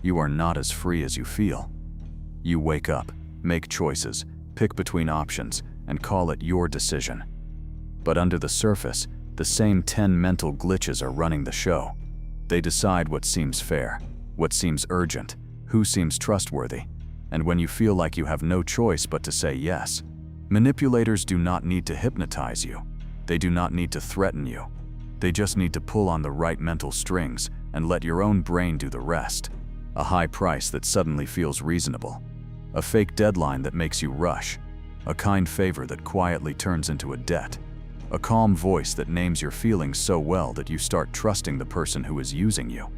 you are not as free as you feel. You wake up, make choices, pick between options, and call it your decision. But under the surface, the same 10 mental glitches are running the show. They decide what seems fair, what seems urgent, who seems trustworthy, and when you feel like you have no choice but to say yes. Manipulators do not need to hypnotize you. They do not need to threaten you. They just need to pull on the right mental strings and let your own brain do the rest. A high price that suddenly feels reasonable. A fake deadline that makes you rush. A kind favor that quietly turns into a debt. A calm voice that names your feelings so well that you start trusting the person who is using you.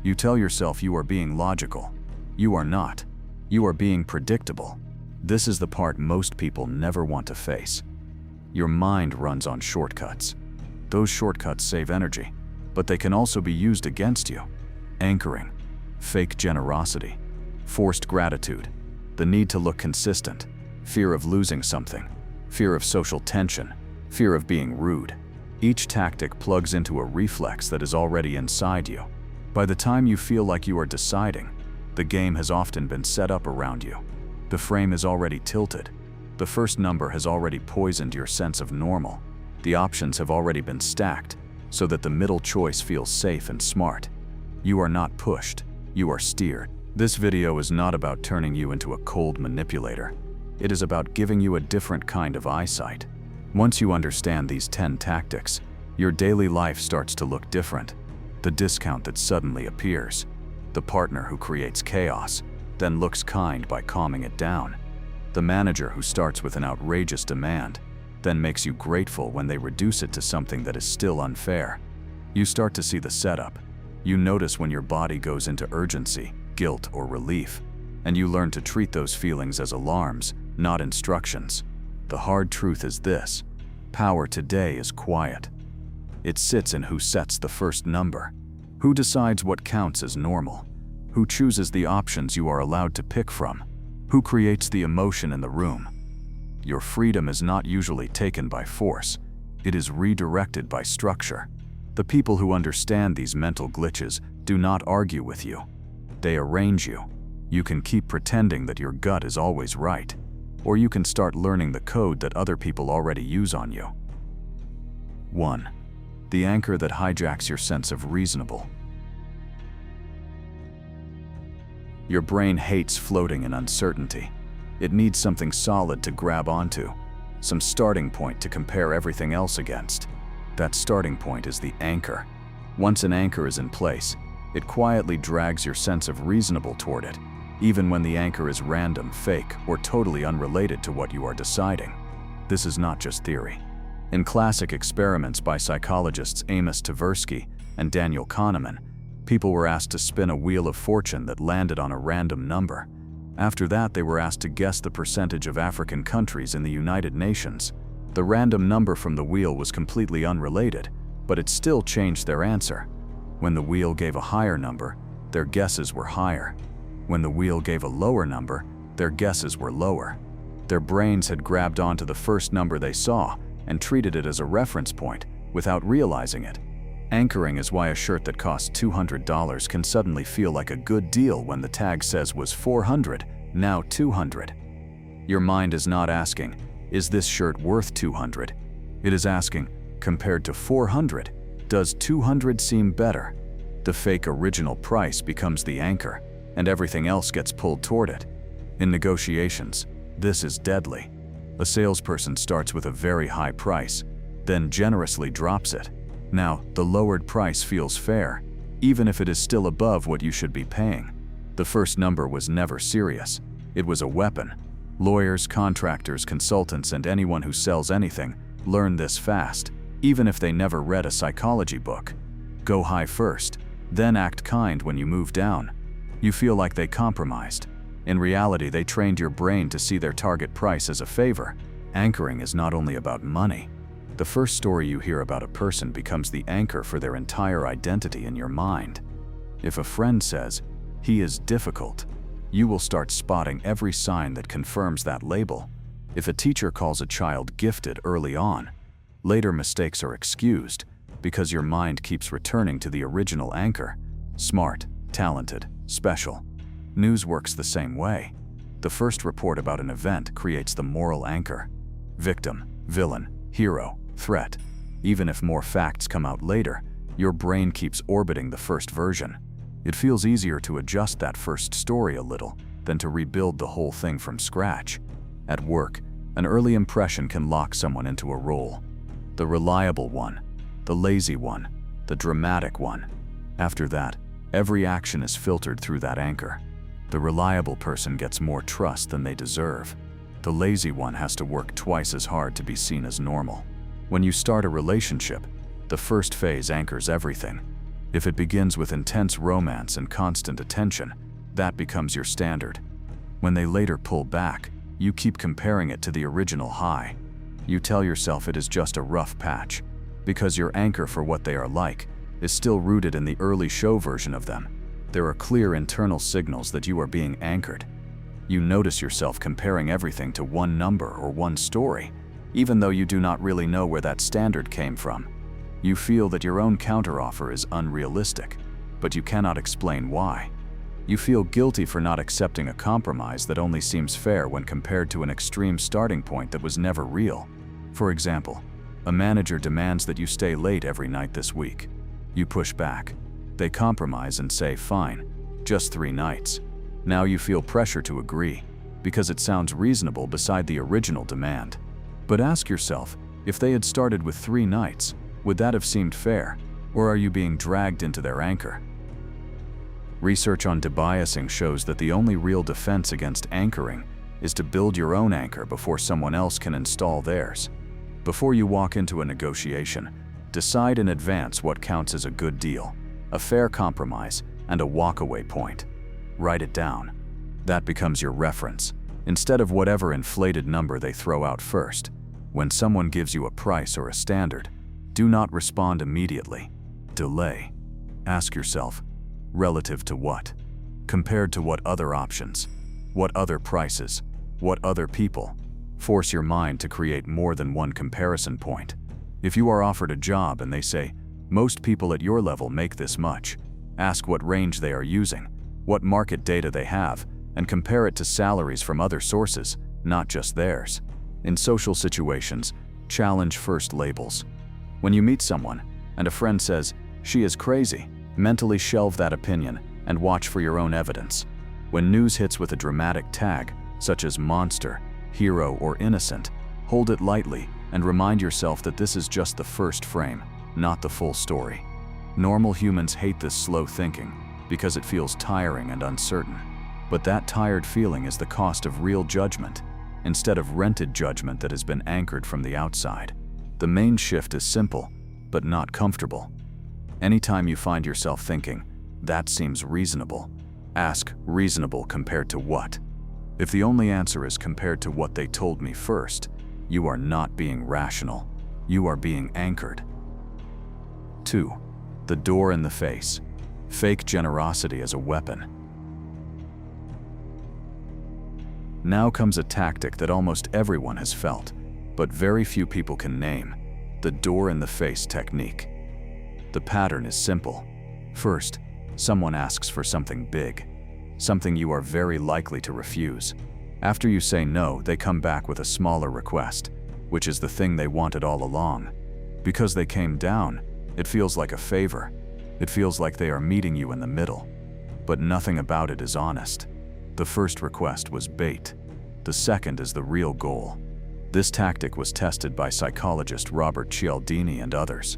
You tell yourself you are being logical. You are not. You are being predictable. This is the part most people never want to face. Your mind runs on shortcuts. Those shortcuts save energy, but they can also be used against you. Anchoring, fake generosity, forced gratitude, the need to look consistent, fear of losing something, fear of social tension, fear of being rude. Each tactic plugs into a reflex that is already inside you. By the time you feel like you are deciding, the game has often been set up around you. The frame is already tilted. The first number has already poisoned your sense of normal. The options have already been stacked, so that the middle choice feels safe and smart. You are not pushed, you are steered. This video is not about turning you into a cold manipulator. It is about giving you a different kind of eyesight. Once you understand these 10 tactics, your daily life starts to look different. The discount that suddenly appears. The partner who creates chaos, then looks kind by calming it down. The manager who starts with an outrageous demand, then makes you grateful when they reduce it to something that is still unfair. You start to see the setup. You notice when your body goes into urgency, guilt, or relief, and you learn to treat those feelings as alarms, not instructions. The hard truth is this: power today is quiet. It sits in who sets the first number, who decides what counts as normal, who chooses the options you are allowed to pick from, who creates the emotion in the room. Your freedom is not usually taken by force, it is redirected by structure. The people who understand these mental glitches do not argue with you. They arrange you. You can keep pretending that your gut is always right, or you can start learning the code that other people already use on you. 1. The anchor that hijacks your sense of reasonable. Your brain hates floating in uncertainty. It needs something solid to grab onto, some starting point to compare everything else against. That starting point is the anchor. Once an anchor is in place, it quietly drags your sense of reasonable toward it, even when the anchor is random, fake, or totally unrelated to what you are deciding. This is not just theory. In classic experiments by psychologists Amos Tversky and Daniel Kahneman, people were asked to spin a wheel of fortune that landed on a random number. After that, they were asked to guess the percentage of African countries in the United Nations. The random number from the wheel was completely unrelated, but it still changed their answer. When the wheel gave a higher number, their guesses were higher. When the wheel gave a lower number, their guesses were lower. Their brains had grabbed onto the first number they saw and treated it as a reference point without realizing it. Anchoring is why a shirt that costs $200 can suddenly feel like a good deal when the tag says was $400, now $200. Your mind is not asking, is this shirt worth $200? It is asking, compared to $400, does $200 seem better? The fake original price becomes the anchor, and everything else gets pulled toward it. In negotiations, this is deadly. A salesperson starts with a very high price, then generously drops it. Now, the lowered price feels fair, even if it is still above what you should be paying. The first number was never serious. It was a weapon. Lawyers, contractors, consultants, and anyone who sells anything learn this fast, even if they never read a psychology book. Go high first, then act kind when you move down. You feel like they compromised. In reality, they trained your brain to see their target price as a favor. Anchoring is not only about money. The first story you hear about a person becomes the anchor for their entire identity in your mind. If a friend says, "He is difficult," you will start spotting every sign that confirms that label. If a teacher calls a child gifted early on, later mistakes are excused because your mind keeps returning to the original anchor: smart, talented, special. News works the same way. The first report about an event creates the moral anchor. Victim, villain, hero, threat. Even if more facts come out later, your brain keeps orbiting the first version. It feels easier to adjust that first story a little than to rebuild the whole thing from scratch. At work, an early impression can lock someone into a role. The reliable one, the lazy one, the dramatic one. After that, every action is filtered through that anchor. The reliable person gets more trust than they deserve. The lazy one has to work twice as hard to be seen as normal. When you start a relationship, the first phase anchors everything. If it begins with intense romance and constant attention, that becomes your standard. When they later pull back, you keep comparing it to the original high. You tell yourself it is just a rough patch, because your anchor for what they are like is still rooted in the early show version of them. There are clear internal signals that you are being anchored. You notice yourself comparing everything to one number or one story, even though you do not really know where that standard came from. You feel that your own counteroffer is unrealistic, but you cannot explain why. You feel guilty for not accepting a compromise that only seems fair when compared to an extreme starting point that was never real. For example, a manager demands that you stay late every night this week. You push back. They compromise and say, fine, just 3 nights. Now you feel pressure to agree, because it sounds reasonable beside the original demand. But ask yourself, if they had started with 3 nights, would that have seemed fair, or are you being dragged into their anchor? Research on debiasing shows that the only real defense against anchoring is to build your own anchor before someone else can install theirs. Before you walk into a negotiation, decide in advance what counts as a good deal, a fair compromise, and a walkaway point. Write it down. That becomes your reference, instead of whatever inflated number they throw out first. When someone gives you a price or a standard, do not respond immediately. Delay. Ask yourself, relative to what? Compared to what other options? What other prices? What other people? Force your mind to create more than one comparison point. If you are offered a job and they say, most people at your level make this much, ask what range they are using, what market data they have, and compare it to salaries from other sources, not just theirs. In social situations, challenge first labels. When you meet someone and a friend says, she is crazy, mentally shelve that opinion and watch for your own evidence. When news hits with a dramatic tag, such as monster, hero, or innocent, hold it lightly and remind yourself that this is just the first frame, not the full story. Normal humans hate this slow thinking because it feels tiring and uncertain. But that tired feeling is the cost of real judgment, instead of rented judgment that has been anchored from the outside. The main shift is simple, but not comfortable. Anytime you find yourself thinking, that seems reasonable, ask, reasonable compared to what? If the only answer is compared to what they told me first, you are not being rational. You are being anchored. 2. The door in the face. Fake generosity as a weapon. Now comes a tactic that almost everyone has felt, but very few people can name: the door in the face technique. The pattern is simple. First, someone asks for something big, something you are very likely to refuse. After you say no, they come back with a smaller request, which is the thing they wanted all along. Because they came down, it feels like a favor. It feels like they are meeting you in the middle. But nothing about it is honest. The first request was bait. The second is the real goal. This tactic was tested by psychologist Robert Cialdini and others.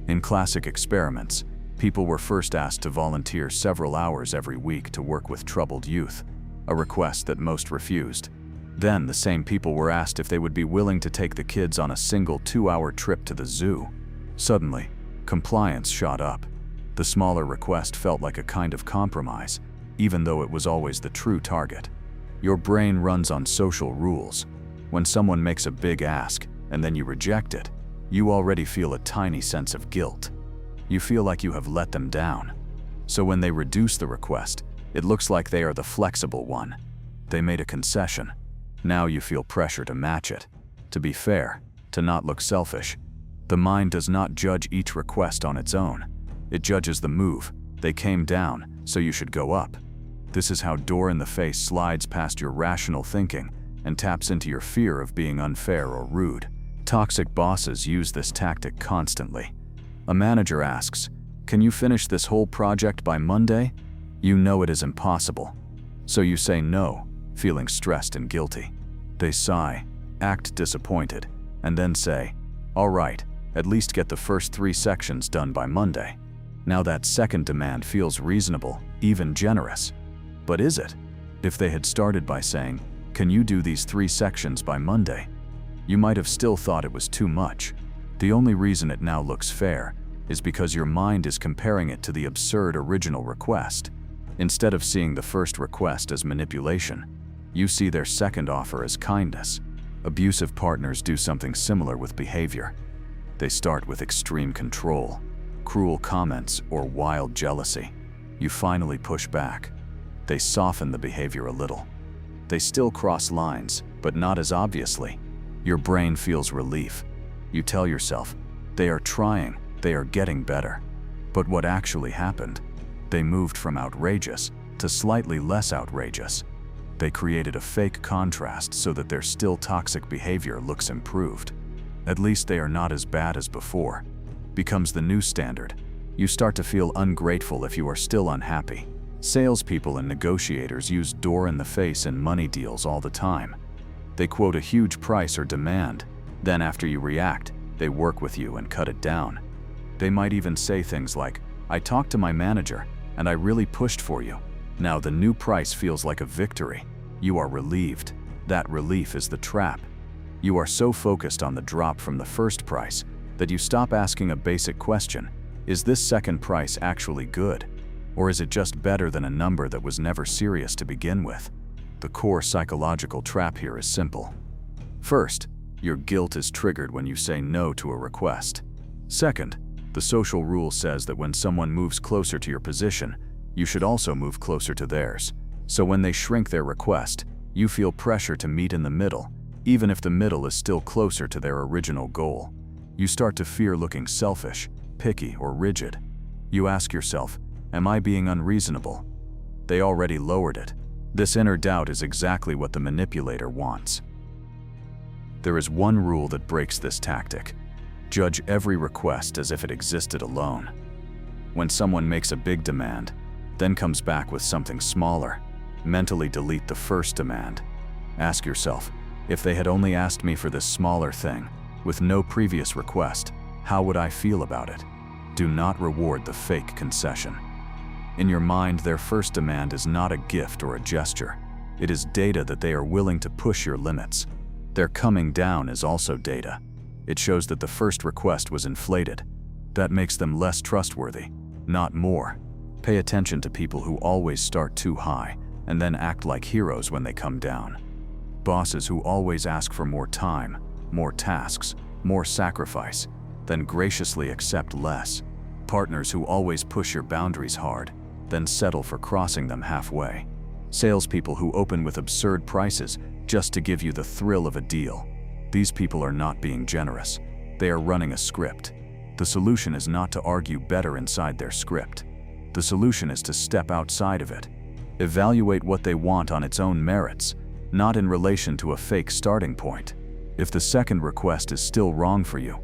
In classic experiments, people were first asked to volunteer several hours every week to work with troubled youth, a request that most refused. Then the same people were asked if they would be willing to take the kids on a single 2-hour trip to the zoo. Suddenly, compliance shot up. The smaller request felt like a kind of compromise, even though it was always the true target. Your brain runs on social rules. When someone makes a big ask and then you reject it, you already feel a tiny sense of guilt. You feel like you have let them down. So when they reduce the request, it looks like they are the flexible one. They made a concession. Now you feel pressure to match it, to be fair, to not look selfish. The mind does not judge each request on its own. It judges the move. They came down, so you should go up. This is how door in the face slides past your rational thinking and taps into your fear of being unfair or rude. Toxic bosses use this tactic constantly. A manager asks, "Can you finish this whole project by Monday?" You know it is impossible. So you say no, feeling stressed and guilty. They sigh, act disappointed, and then say, "All right, at least get the first 3 sections done by Monday." Now that second demand feels reasonable, even generous. But is it? If they had started by saying, "Can you do these 3 sections by Monday?" you might have still thought it was too much. The only reason it now looks fair is because your mind is comparing it to the absurd original request. Instead of seeing the first request as manipulation, you see their second offer as kindness. Abusive partners do something similar with behavior. They start with extreme control, cruel comments, or wild jealousy. You finally push back. They soften the behavior a little. They still cross lines, but not as obviously. Your brain feels relief. You tell yourself, they are trying, they are getting better. But what actually happened? They moved from outrageous to slightly less outrageous. They created a fake contrast so that their still toxic behavior looks improved. At least they are not as bad as before. Becomes the new standard. You start to feel ungrateful if you are still unhappy. Salespeople and negotiators use door in the face in money deals all the time. They quote a huge price or demand. Then after you react, they work with you and cut it down. They might even say things like, "I talked to my manager, and I really pushed for you. Now the new price feels like a victory." You are relieved. That relief is the trap. You are so focused on the drop from the first price that you stop asking a basic question: is this second price actually good? Or is it just better than a number that was never serious to begin with? The core psychological trap here is simple. First, your guilt is triggered when you say no to a request. Second, the social rule says that when someone moves closer to your position, you should also move closer to theirs. So when they shrink their request, you feel pressure to meet in the middle, even if the middle is still closer to their original goal. You start to fear looking selfish, picky, or rigid. You ask yourself, am I being unreasonable? They already lowered it. This inner doubt is exactly what the manipulator wants. There is one rule that breaks this tactic. Judge every request as if it existed alone. When someone makes a big demand, then comes back with something smaller, mentally delete the first demand. Ask yourself, if they had only asked me for this smaller thing, with no previous request, how would I feel about it? Do not reward the fake concession. In your mind, their first demand is not a gift or a gesture. It is data that they are willing to push your limits. Their coming down is also data. It shows that the first request was inflated. That makes them less trustworthy, not more. Pay attention to people who always start too high and then act like heroes when they come down. Bosses who always ask for more time, more tasks, more sacrifice, then graciously accept less. Partners who always push your boundaries hard, then settle for crossing them halfway. Salespeople who open with absurd prices just to give you the thrill of a deal. These people are not being generous. They are running a script. The solution is not to argue better inside their script. The solution is to step outside of it. Evaluate what they want on its own merits, not in relation to a fake starting point. If the second request is still wrong for you,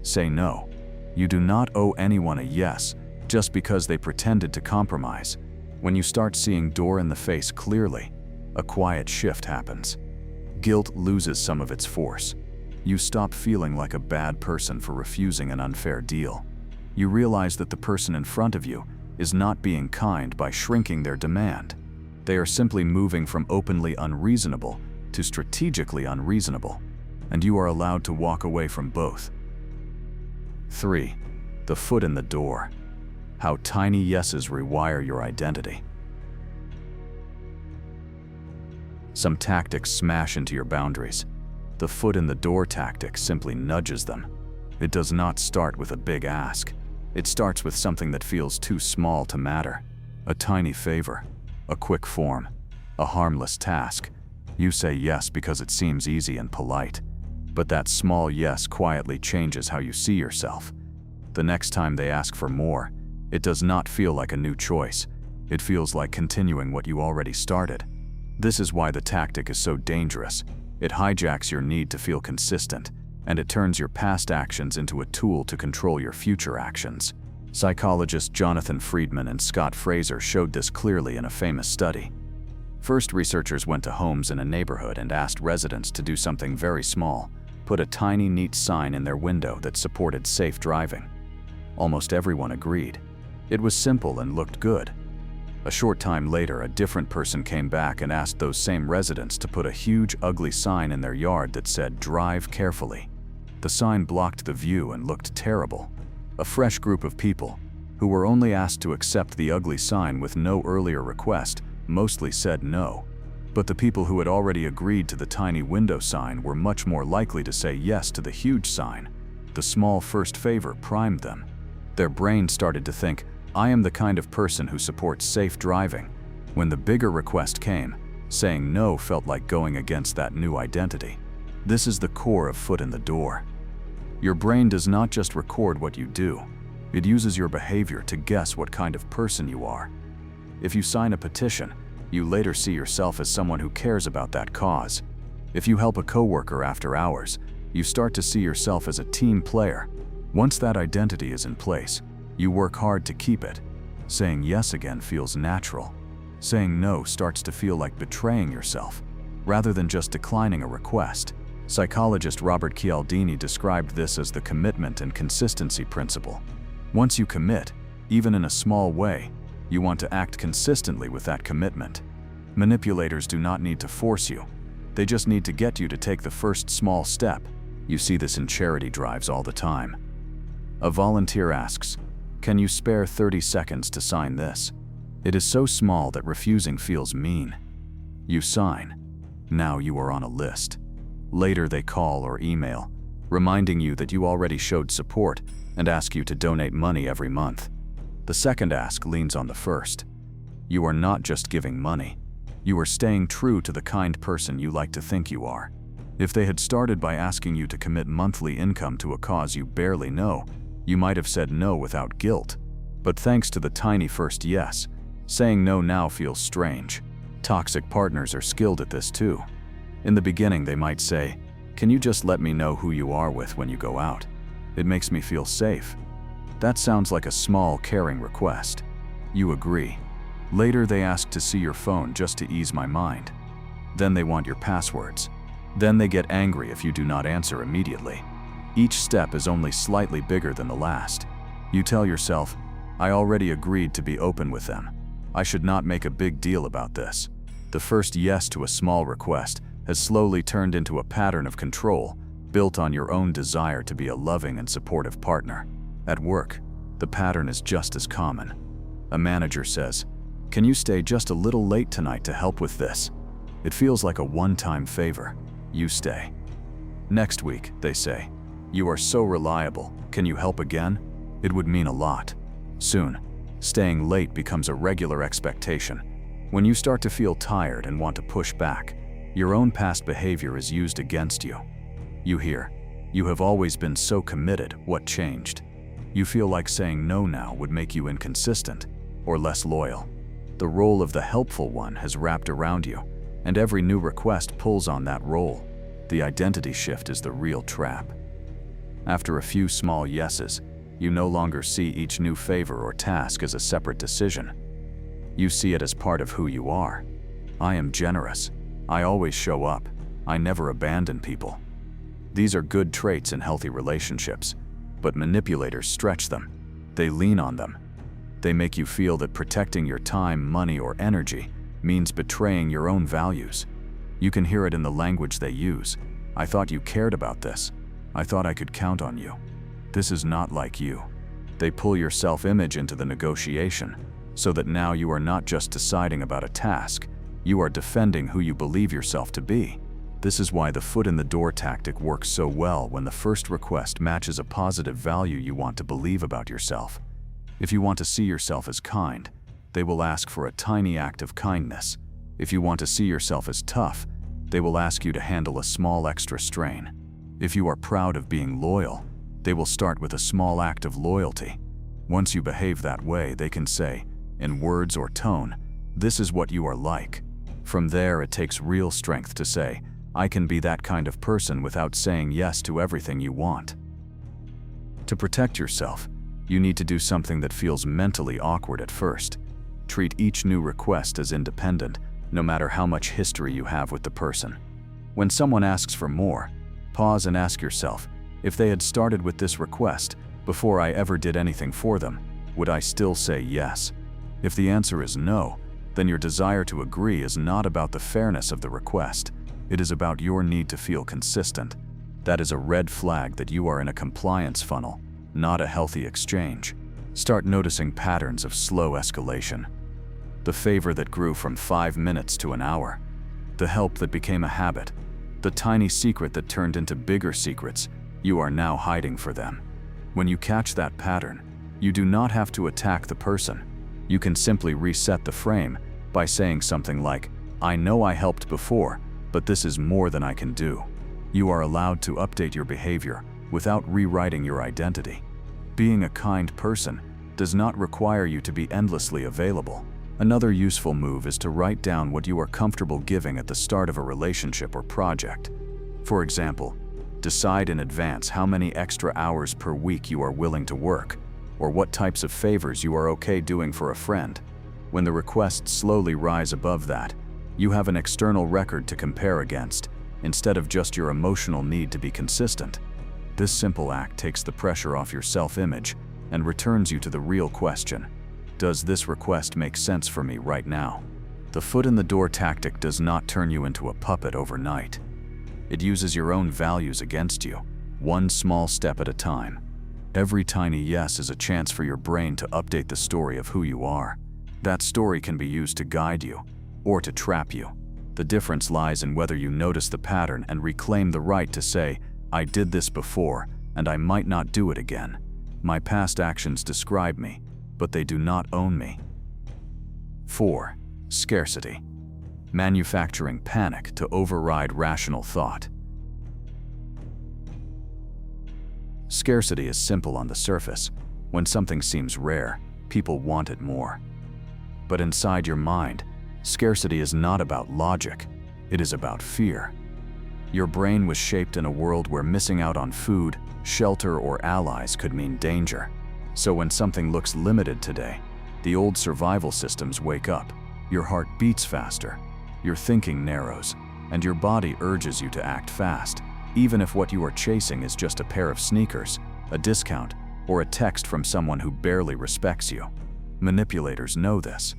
say no. You do not owe anyone a yes just because they pretended to compromise. When you start seeing door in the face clearly, a quiet shift happens. Guilt loses some of its force. You stop feeling like a bad person for refusing an unfair deal. You realize that the person in front of you is not being kind by shrinking their demand. They are simply moving from openly unreasonable to strategically unreasonable, and you are allowed to walk away from both. 3. The foot in the door. How tiny yeses rewire your identity. Some tactics smash into your boundaries. The foot in the door tactic simply nudges them. It does not start with a big ask. It starts with something that feels too small to matter. A tiny favor, a quick form, a harmless task. You say yes because it seems easy and polite. But that small yes quietly changes how you see yourself. The next time they ask for more, it does not feel like a new choice. It feels like continuing what you already started. This is why the tactic is so dangerous. It hijacks your need to feel consistent, and it turns your past actions into a tool to control your future actions. Psychologists Jonathan Friedman and Scott Fraser showed this clearly in a famous study. First, researchers went to homes in a neighborhood and asked residents to do something very small: put a tiny, neat sign in their window that supported safe driving. Almost everyone agreed. It was simple and looked good. A short time later, a different person came back and asked those same residents to put a huge, ugly sign in their yard that said, "Drive carefully." The sign blocked the view and looked terrible. A fresh group of people, who were only asked to accept the ugly sign with no earlier request, mostly said no. But the people who had already agreed to the tiny window sign were much more likely to say yes to the huge sign. The small first favor primed them. Their brain started to think, "I am the kind of person who supports safe driving." When the bigger request came, saying no felt like going against that new identity. This is the core of foot in the door. Your brain does not just record what you do. It uses your behavior to guess what kind of person you are. If you sign a petition, you later see yourself as someone who cares about that cause. If you help a coworker after hours, you start to see yourself as a team player. Once that identity is in place, you work hard to keep it. Saying yes again feels natural. Saying no starts to feel like betraying yourself, rather than just declining a request. Psychologist Robert Cialdini described this as the commitment and consistency principle. Once you commit, even in a small way, you want to act consistently with that commitment. Manipulators do not need to force you. They just need to get you to take the first small step. You see this in charity drives all the time. A volunteer asks, "Can you spare 30 seconds to sign this?" It is so small that refusing feels mean. You sign. Now you are on a list. Later they call or email, reminding you that you already showed support and ask you to donate money every month. The second ask leans on the first. You are not just giving money. You are staying true to the kind person you like to think you are. If they had started by asking you to commit monthly income to a cause you barely know, you might have said no without guilt. But thanks to the tiny first yes, saying no now feels strange. Toxic partners are skilled at this too. In the beginning they might say, "Can you just let me know who you are with when you go out? It makes me feel safe." That sounds like a small, caring request. You agree. Later they ask to see your phone just to ease my mind. Then they want your passwords. Then they get angry if you do not answer immediately. Each step is only slightly bigger than the last. You tell yourself, "I already agreed to be open with them. I should not make a big deal about this." The first yes to a small request has slowly turned into a pattern of control, built on your own desire to be a loving and supportive partner. At work, the pattern is just as common. A manager says, "Can you stay just a little late tonight to help with this?" It feels like a one-time favor. You stay. Next week, they say, "You are so reliable. Can you help again?" It would mean a lot. Soon, staying late becomes a regular expectation. When you start to feel tired and want to push back, your own past behavior is used against you. You hear, "You have always been so committed, what changed?" You feel like saying no now would make you inconsistent or less loyal. The role of the helpful one has wrapped around you, and every new request pulls on that role. The identity shift is the real trap. After a few small yeses, you no longer see each new favor or task as a separate decision. You see it as part of who you are. I am generous. I always show up. I never abandon people. These are good traits in healthy relationships, but manipulators stretch them. They lean on them. They make you feel that protecting your time, money, or energy means betraying your own values. You can hear it in the language they use. "I thought you cared about this. I thought I could count on you." This is not like you. They pull your self-image into the negotiation, so that now you are not just deciding about a task, you are defending who you believe yourself to be. This is why the foot-in-the-door tactic works so well when the first request matches a positive value you want to believe about yourself. If you want to see yourself as kind, they will ask for a tiny act of kindness. If you want to see yourself as tough, they will ask you to handle a small extra strain. If you are proud of being loyal, they will start with a small act of loyalty. Once you behave that way, they can say, in words or tone, "This is what you are like." From there, it takes real strength to say, "I can be that kind of person," without saying yes to everything you want. To protect yourself, you need to do something that feels mentally awkward at first. Treat each new request as independent, no matter how much history you have with the person. When someone asks for more, pause and ask yourself, if they had started with this request before I ever did anything for them, would I still say yes? If the answer is no, then your desire to agree is not about the fairness of the request. It is about your need to feel consistent. That is a red flag that you are in a compliance funnel, not a healthy exchange. Start noticing patterns of slow escalation. The favor that grew from 5 minutes to an hour. The help that became a habit. The tiny secret that turned into bigger secrets you are now hiding for them. When you catch that pattern, you do not have to attack the person. You can simply reset the frame by saying something like, "I know I helped before, but this is more than I can do." You are allowed to update your behavior without rewriting your identity. Being a kind person does not require you to be endlessly available. Another useful move is to write down what you are comfortable giving at the start of a relationship or project. For example, decide in advance how many extra hours per week you are willing to work, or what types of favors you are okay doing for a friend. When the requests slowly rise above that, you have an external record to compare against, instead of just your emotional need to be consistent. This simple act takes the pressure off your self-image and returns you to the real question: does this request make sense for me right now? The foot-in-the-door tactic does not turn you into a puppet overnight. It uses your own values against you, one small step at a time. Every tiny yes is a chance for your brain to update the story of who you are. That story can be used to guide you or to trap you. The difference lies in whether you notice the pattern and reclaim the right to say, "I did this before, and I might not do it again. My past actions describe me, but they do not own me." 4. Scarcity. Manufacturing panic to override rational thought. Scarcity is simple on the surface. When something seems rare, people want it more. But inside your mind, scarcity is not about logic, it is about fear. Your brain was shaped in a world where missing out on food, shelter, or allies could mean danger. So when something looks limited today, the old survival systems wake up. Your heart beats faster, your thinking narrows, and your body urges you to act fast, even if what you are chasing is just a pair of sneakers, a discount, or a text from someone who barely respects you. Manipulators know this.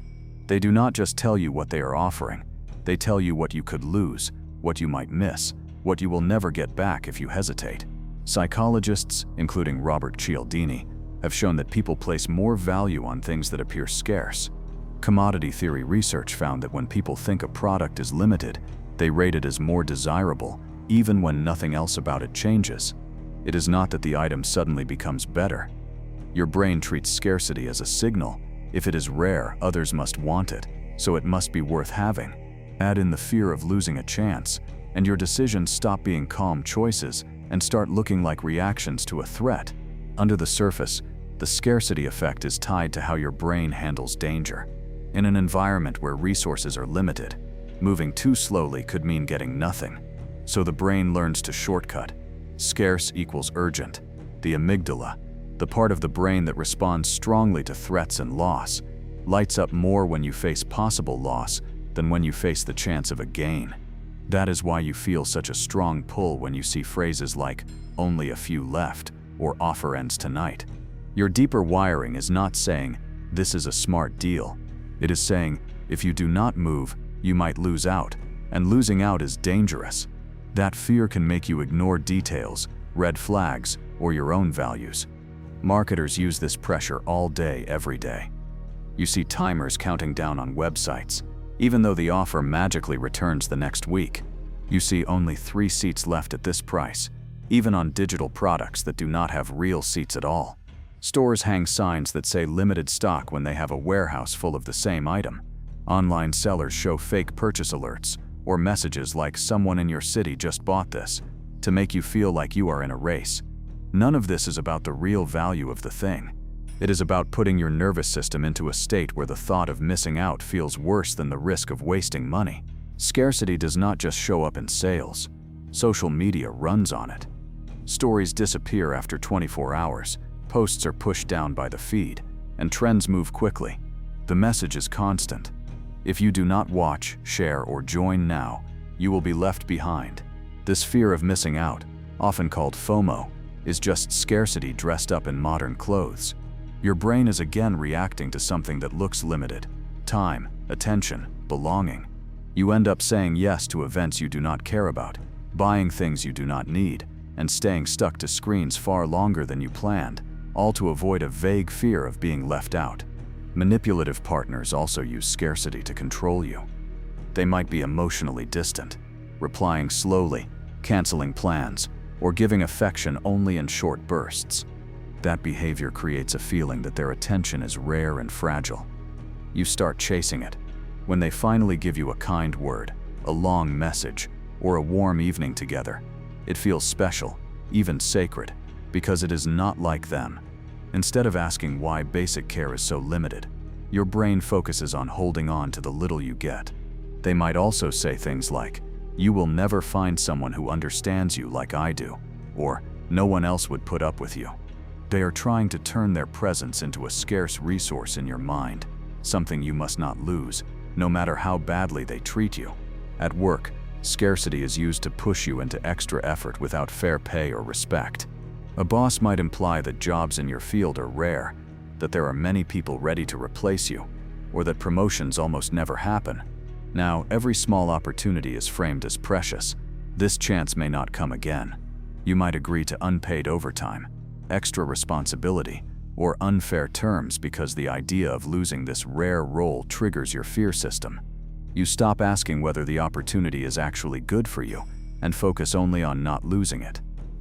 They do not just tell you what they are offering, they tell you what you could lose, what you might miss, what you will never get back if you hesitate. Psychologists, including Robert Cialdini, have shown that people place more value on things that appear scarce. Commodity theory research found that when people think a product is limited, they rate it as more desirable, even when nothing else about it changes. It is not that the item suddenly becomes better. Your brain treats scarcity as a signal. If it is rare, others must want it, so it must be worth having. Add in the fear of losing a chance, and your decisions stop being calm choices and start looking like reactions to a threat. Under the surface, the scarcity effect is tied to how your brain handles danger. In an environment where resources are limited, moving too slowly could mean getting nothing. So the brain learns to shortcut. Scarce equals urgent. The amygdala, the part of the brain that responds strongly to threats and loss, lights up more when you face possible loss than when you face the chance of a gain. That is why you feel such a strong pull when you see phrases like, "only a few left," or "offer ends tonight." Your deeper wiring is not saying, "this is a smart deal." It is saying, if you do not move, you might lose out, and losing out is dangerous. That fear can make you ignore details, red flags, or your own values. Marketers use this pressure all day, every day. You see timers counting down on websites, even though the offer magically returns the next week. You see only 3 seats left at this price, even on digital products that do not have real seats at all. Stores hang signs that say limited stock when they have a warehouse full of the same item. Online sellers show fake purchase alerts or messages like "someone in your city just bought this" to make you feel like you are in a race. None of this is about the real value of the thing. It is about putting your nervous system into a state where the thought of missing out feels worse than the risk of wasting money. Scarcity does not just show up in sales. Social media runs on it. Stories disappear after 24 hours, posts are pushed down by the feed, and trends move quickly. The message is constant. If you do not watch, share, or join now, you will be left behind. This fear of missing out, often called FOMO, is just scarcity dressed up in modern clothes. Your brain is again reacting to something that looks limited: time, attention, belonging. You end up saying yes to events you do not care about, buying things you do not need, and staying stuck to screens far longer than you planned, all to avoid a vague fear of being left out. Manipulative partners also use scarcity to control you. They might be emotionally distant, replying slowly, canceling plans, or giving affection only in short bursts. That behavior creates a feeling that their attention is rare and fragile. You start chasing it. When they finally give you a kind word, a long message, or a warm evening together, it feels special, even sacred, because it is not like them. Instead of asking why basic care is so limited, your brain focuses on holding on to the little you get. They might also say things like, "You will never find someone who understands you like I do," or "No one else would put up with you." They are trying to turn their presence into a scarce resource in your mind, something you must not lose, no matter how badly they treat you. At work, scarcity is used to push you into extra effort without fair pay or respect. A boss might imply that jobs in your field are rare, that there are many people ready to replace you, or that promotions almost never happen. Now, every small opportunity is framed as precious. This chance may not come again. You might agree to unpaid overtime, extra responsibility, or unfair terms because the idea of losing this rare role triggers your fear system. You stop asking whether the opportunity is actually good for you and focus only on not losing it.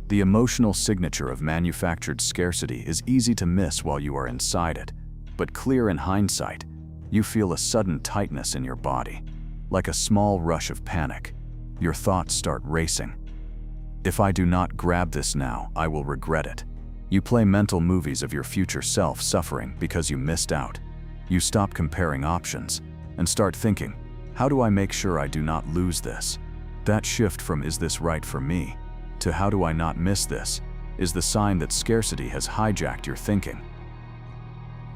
The emotional signature of manufactured scarcity is easy to miss while you are inside it, but clear in hindsight, you feel a sudden tightness in your body, like a small rush of panic. Your thoughts start racing. If I do not grab this now, I will regret it. You play mental movies of your future self suffering because you missed out. You stop comparing options and start thinking, how do I make sure I do not lose this? That shift from "is this right for me?" to "how do I not miss this?" is the sign that scarcity has hijacked your thinking.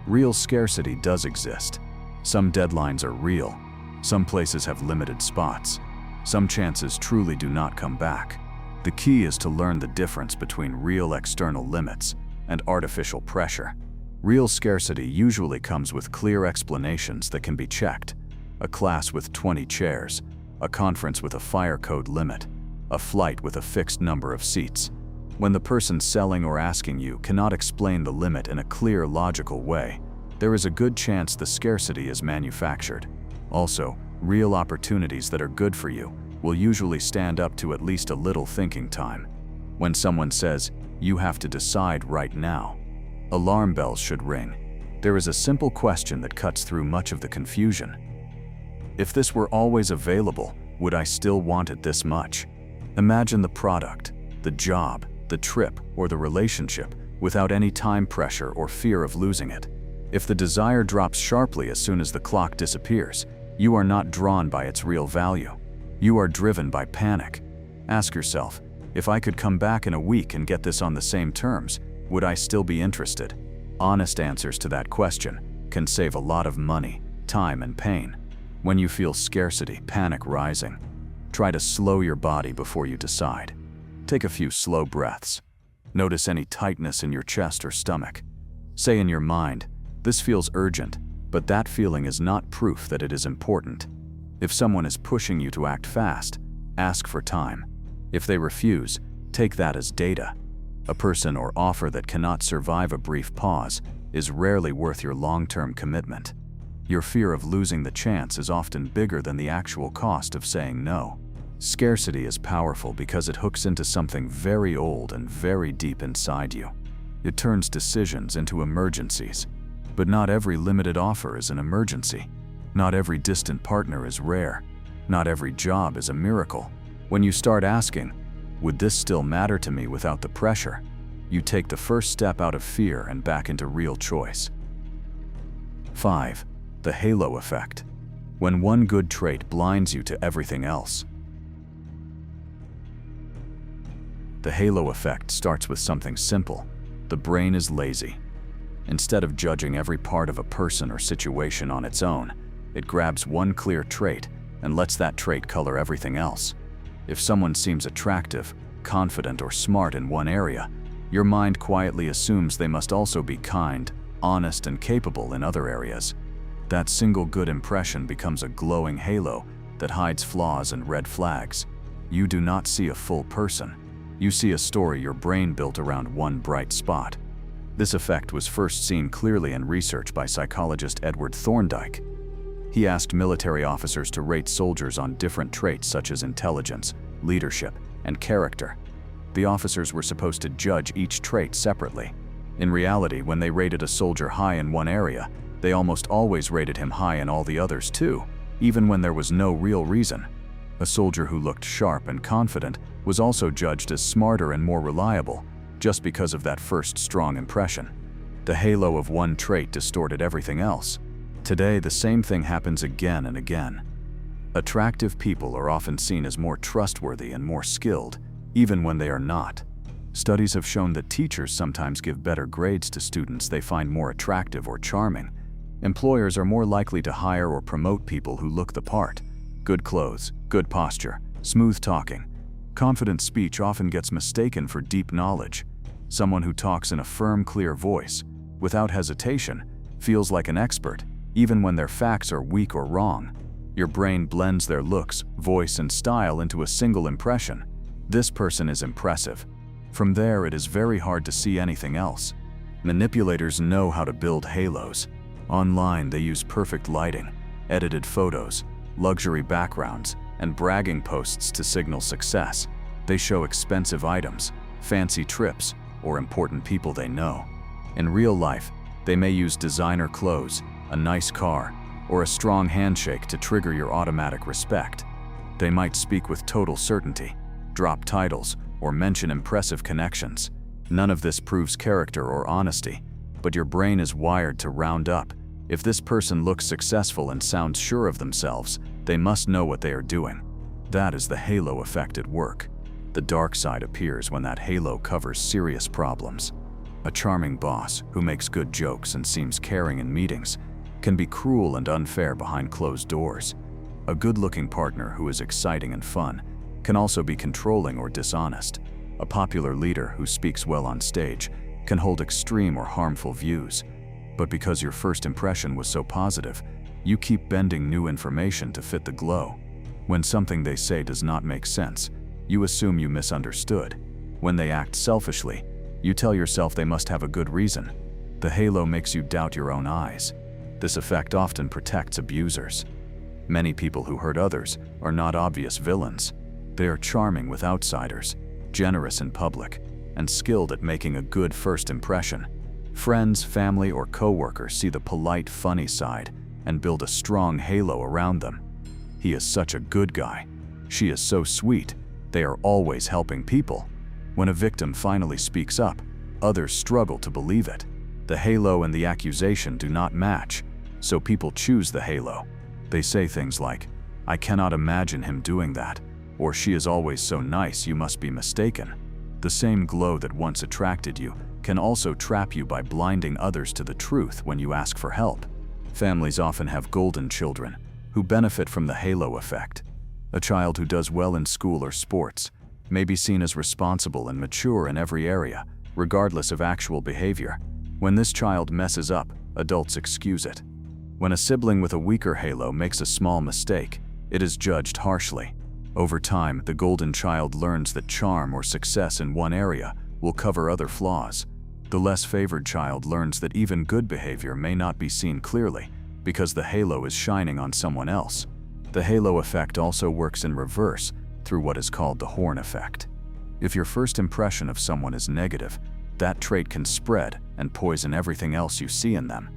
Real scarcity does exist. Some deadlines are real. Some places have limited spots. Some chances truly do not come back. The key is to learn the difference between real external limits and artificial pressure. Real scarcity usually comes with clear explanations that can be checked. A class with 20 chairs, a conference with a fire code limit, a flight with a fixed number of seats. When the person selling or asking you cannot explain the limit in a clear, logical way, there is a good chance the scarcity is manufactured. Also, real opportunities that are good for you will usually stand up to at least a little thinking time. When someone says, "You have to decide right now," alarm bells should ring. There is a simple question that cuts through much of the confusion. If this were always available, would I still want it this much? Imagine the product, the job, the trip, or the relationship without any time pressure or fear of losing it. If the desire drops sharply as soon as the clock disappears, you are not drawn by its real value. You are driven by panic. Ask yourself, if I could come back in a week and get this on the same terms, would I still be interested? Honest answers to that question can save a lot of money, time, and pain. When you feel scarcity, panic rising, try to slow your body before you decide. Take a few slow breaths. Notice any tightness in your chest or stomach. Say in your mind, "This feels urgent," but that feeling is not proof that it is important. If someone is pushing you to act fast, ask for time. If they refuse, take that as data. A person or offer that cannot survive a brief pause is rarely worth your long-term commitment. Your fear of losing the chance is often bigger than the actual cost of saying no. Scarcity is powerful because it hooks into something very old and very deep inside you. It turns decisions into emergencies. But not every limited offer is an emergency. Not every distant partner is rare. Not every job is a miracle. When you start asking, "Would this still matter to me without the pressure?" You take the first step out of fear and back into real choice. 5. The halo effect. When one good trait blinds you to everything else. The halo effect starts with something simple. The brain is lazy. Instead of judging every part of a person or situation on its own, it grabs one clear trait and lets that trait color everything else. If someone seems attractive, confident, or smart in one area, your mind quietly assumes they must also be kind, honest, and capable in other areas. That single good impression becomes a glowing halo that hides flaws and red flags. You do not see a full person. You see a story your brain built around one bright spot. This effect was first seen clearly in research by psychologist Edward Thorndike. He asked military officers to rate soldiers on different traits such as intelligence, leadership, and character. The officers were supposed to judge each trait separately. In reality, when they rated a soldier high in one area, they almost always rated him high in all the others too, even when there was no real reason. A soldier who looked sharp and confident was also judged as smarter and more reliable, just because of that first strong impression. The halo of one trait distorted everything else. Today, the same thing happens again and again. Attractive people are often seen as more trustworthy and more skilled, even when they are not. Studies have shown that teachers sometimes give better grades to students they find more attractive or charming. Employers are more likely to hire or promote people who look the part. Good clothes, good posture, smooth talking. Confident speech often gets mistaken for deep knowledge. Someone who talks in a firm, clear voice, without hesitation, feels like an expert, even when their facts are weak or wrong. Your brain blends their looks, voice, and style into a single impression. This person is impressive. From there, it is very hard to see anything else. Manipulators know how to build halos. Online, they use perfect lighting, edited photos, luxury backgrounds, and bragging posts to signal success. They show expensive items, fancy trips, or important people they know. In real life, they may use designer clothes, a nice car, or a strong handshake to trigger your automatic respect. They might speak with total certainty, drop titles, or mention impressive connections. None of this proves character or honesty, but your brain is wired to round up. If this person looks successful and sounds sure of themselves, they must know what they are doing. That is the halo effect at work. The dark side appears when that halo covers serious problems. A charming boss who makes good jokes and seems caring in meetings can be cruel and unfair behind closed doors. A good-looking partner who is exciting and fun can also be controlling or dishonest. A popular leader who speaks well on stage can hold extreme or harmful views. But because your first impression was so positive, you keep bending new information to fit the glow. When something they say does not make sense, you assume you misunderstood. When they act selfishly, you tell yourself they must have a good reason. The halo makes you doubt your own eyes. This effect often protects abusers. Many people who hurt others are not obvious villains. They are charming with outsiders, generous in public, and skilled at making a good first impression. Friends, family, or co-workers see the polite, funny side and build a strong halo around them. He is such a good guy. She is so sweet. They are always helping people. When a victim finally speaks up, others struggle to believe it. The halo and the accusation do not match, so people choose the halo. They say things like, "I cannot imagine him doing that," or "She is always so nice, you must be mistaken." The same glow that once attracted you can also trap you by blinding others to the truth when you ask for help. Families often have golden children who benefit from the halo effect. A child who does well in school or sports may be seen as responsible and mature in every area, regardless of actual behavior. When this child messes up, adults excuse it. When a sibling with a weaker halo makes a small mistake, it is judged harshly. Over time, the golden child learns that charm or success in one area will cover other flaws. The less favored child learns that even good behavior may not be seen clearly because the halo is shining on someone else. The halo effect also works in reverse through what is called the horn effect. If your first impression of someone is negative, that trait can spread and poison everything else you see in them.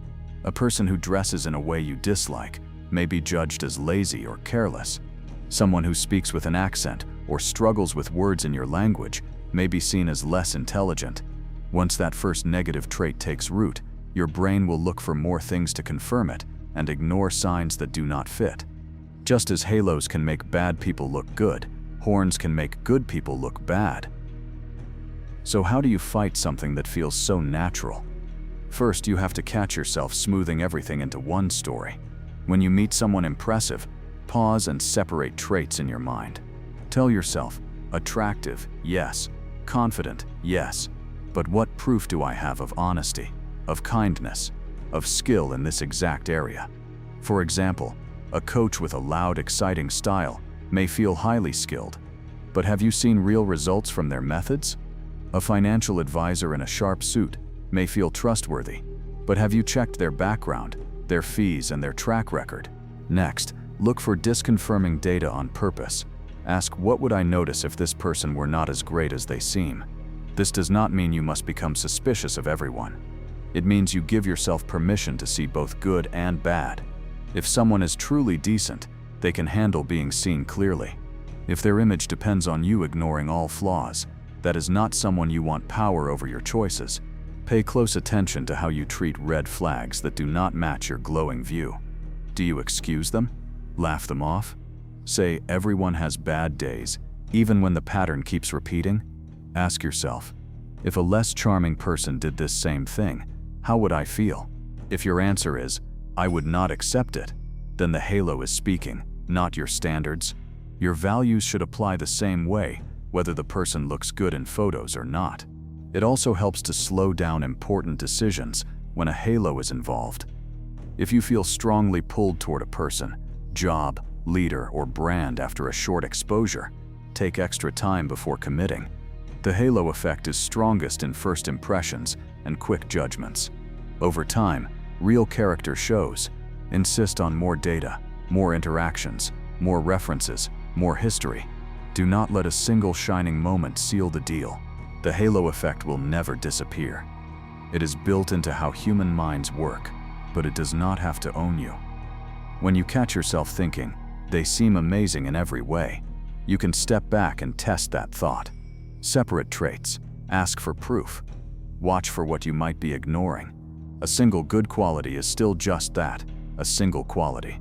A person who dresses in a way you dislike may be judged as lazy or careless. Someone who speaks with an accent or struggles with words in your language may be seen as less intelligent. Once that first negative trait takes root, your brain will look for more things to confirm it and ignore signs that do not fit. Just as halos can make bad people look good, horns can make good people look bad. So how do you fight something that feels so natural? First, you have to catch yourself smoothing everything into one story. When you meet someone impressive, pause and separate traits in your mind. Tell yourself, attractive, yes. Confident, yes. But what proof do I have of honesty, of kindness, of skill in this exact area? For example, a coach with a loud, exciting style may feel highly skilled, but have you seen real results from their methods? A financial advisor in a sharp suit may feel trustworthy, but have you checked their background, their fees, and their track record? Next, look for disconfirming data on purpose. Ask, what would I notice if this person were not as great as they seem? This does not mean you must become suspicious of everyone. It means you give yourself permission to see both good and bad. If someone is truly decent, they can handle being seen clearly. If their image depends on you ignoring all flaws, that is not someone you want power over your choices. Pay close attention to how you treat red flags that do not match your glowing view. Do you excuse them? Laugh them off? Say, everyone has bad days, even when the pattern keeps repeating? Ask yourself, if a less charming person did this same thing, how would I feel? If your answer is, I would not accept it, then the halo is speaking, not your standards. Your values should apply the same way, whether the person looks good in photos or not. It also helps to slow down important decisions when a halo is involved. If you feel strongly pulled toward a person, job, leader, or brand after a short exposure, take extra time before committing. The halo effect is strongest in first impressions and quick judgments. Over time, real character shows. Insist on more data, more interactions, more references, more history. Do not let a single shining moment seal the deal. The halo effect will never disappear. It is built into how human minds work, but it does not have to own you. When you catch yourself thinking, they seem amazing in every way, you can step back and test that thought. Separate traits. Ask for proof. Watch for what you might be ignoring. A single good quality is still just that, a single quality.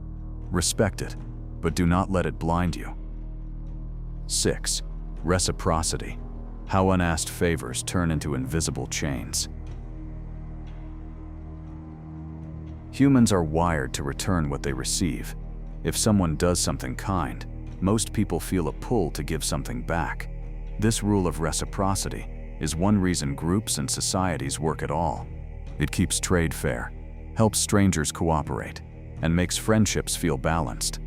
Respect it, but do not let it blind you. 6. Reciprocity. How unasked favors turn into invisible chains. Humans are wired to return what they receive. If someone does something kind, most people feel a pull to give something back. This rule of reciprocity is one reason groups and societies work at all. It keeps trade fair, helps strangers cooperate, and makes friendships feel balanced.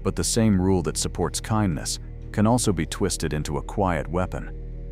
But the same rule that supports kindness can also be twisted into a quiet weapon.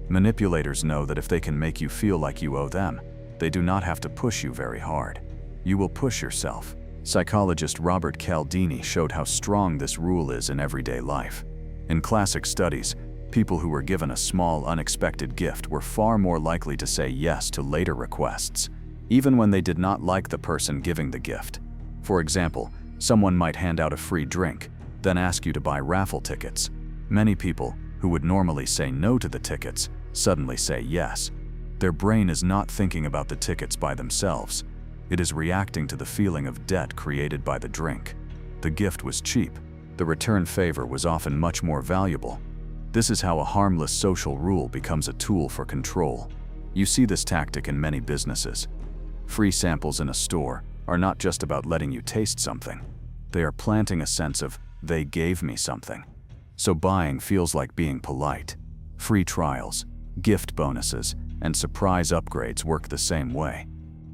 Manipulators know that if they can make you feel like you owe them, they do not have to push you very hard. You will push yourself. Psychologist Robert Cialdini showed how strong this rule is in everyday life. In classic studies, people who were given a small, unexpected gift were far more likely to say yes to later requests, even when they did not like the person giving the gift. For example, someone might hand out a free drink, then ask you to buy raffle tickets. Many people, who would normally say no to the tickets, suddenly say yes. Their brain is not thinking about the tickets by themselves. It is reacting to the feeling of debt created by the drink. The gift was cheap. The return favor was often much more valuable. This is how a harmless social rule becomes a tool for control. You see this tactic in many businesses. Free samples in a store are not just about letting you taste something. They are planting a sense of, they gave me something. So buying feels like being polite. Free trials, gift bonuses, and surprise upgrades work the same way.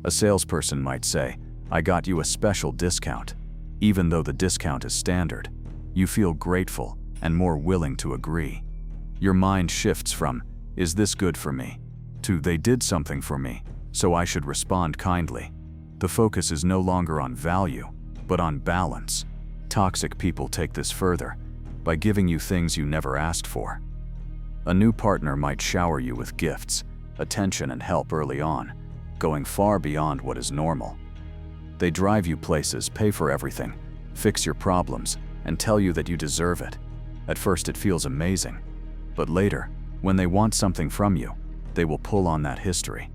A salesperson might say, I got you a special discount. Even though the discount is standard, you feel grateful and more willing to agree. Your mind shifts from, is this good for me, to they did something for me, so I should respond kindly. The focus is no longer on value, but on balance. Toxic people take this further by giving you things you never asked for. A new partner might shower you with gifts, attention, and help early on, going far beyond what is normal. They drive you places, pay for everything, fix your problems, and tell you that you deserve it. At first it feels amazing, but later, when they want something from you, they will pull on that history.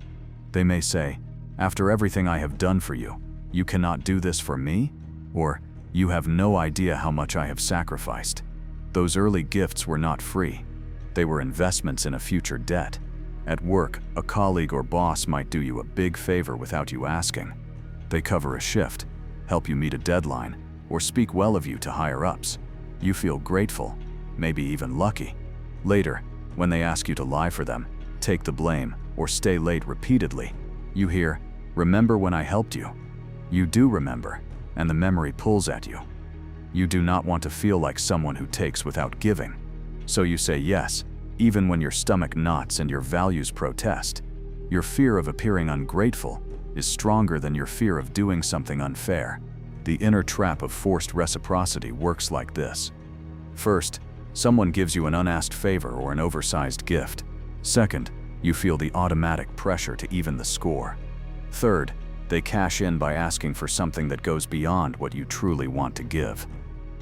They may say, "After everything I have done for you, you cannot do this for me?" Or, "You have no idea how much I have sacrificed." Those early gifts were not free. They were investments in a future debt. At work, a colleague or boss might do you a big favor without you asking. They cover a shift, help you meet a deadline, or speak well of you to higher-ups. You feel grateful, maybe even lucky. Later, when they ask you to lie for them, take the blame, or stay late repeatedly, you hear, "Remember when I helped you?" You do remember, and the memory pulls at you. You do not want to feel like someone who takes without giving. So you say yes, even when your stomach knots and your values protest. Your fear of appearing ungrateful is stronger than your fear of doing something unfair. The inner trap of forced reciprocity works like this. First, someone gives you an unasked favor or an oversized gift. Second, you feel the automatic pressure to even the score. Third, they cash in by asking for something that goes beyond what you truly want to give.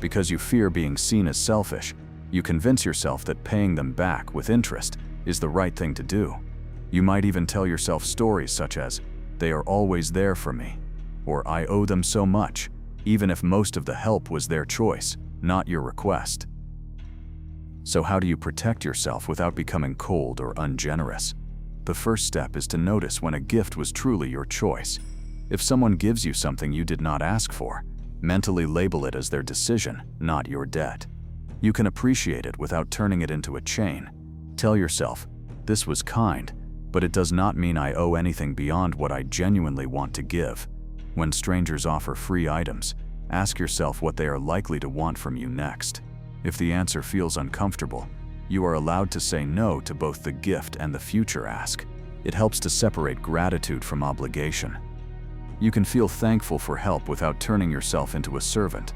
Because you fear being seen as selfish, you convince yourself that paying them back with interest is the right thing to do. You might even tell yourself stories such as, "They are always there for me," or "I owe them so much," even if most of the help was their choice, not your request. So how do you protect yourself without becoming cold or ungenerous? The first step is to notice when a gift was truly your choice. If someone gives you something you did not ask for, mentally label it as their decision, not your debt. You can appreciate it without turning it into a chain. Tell yourself, "This was kind, but it does not mean I owe anything beyond what I genuinely want to give." When strangers offer free items, ask yourself what they are likely to want from you next. If the answer feels uncomfortable, you are allowed to say no to both the gift and the future ask. It helps to separate gratitude from obligation. You can feel thankful for help without turning yourself into a servant.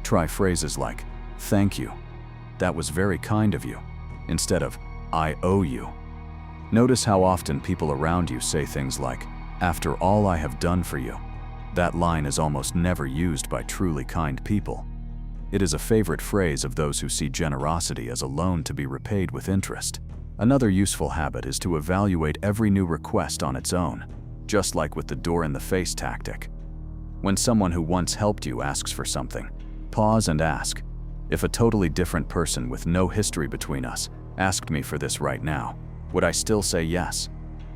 Try phrases like, "Thank you. That was very kind of you," instead of, "I owe you." Notice how often people around you say things like, "After all I have done for you." That line is almost never used by truly kind people. It is a favorite phrase of those who see generosity as a loan to be repaid with interest. Another useful habit is to evaluate every new request on its own, just like with the door-in-the-face tactic. When someone who once helped you asks for something, pause and ask, "If a totally different person with no history between us asked me for this right now, would I still say yes?"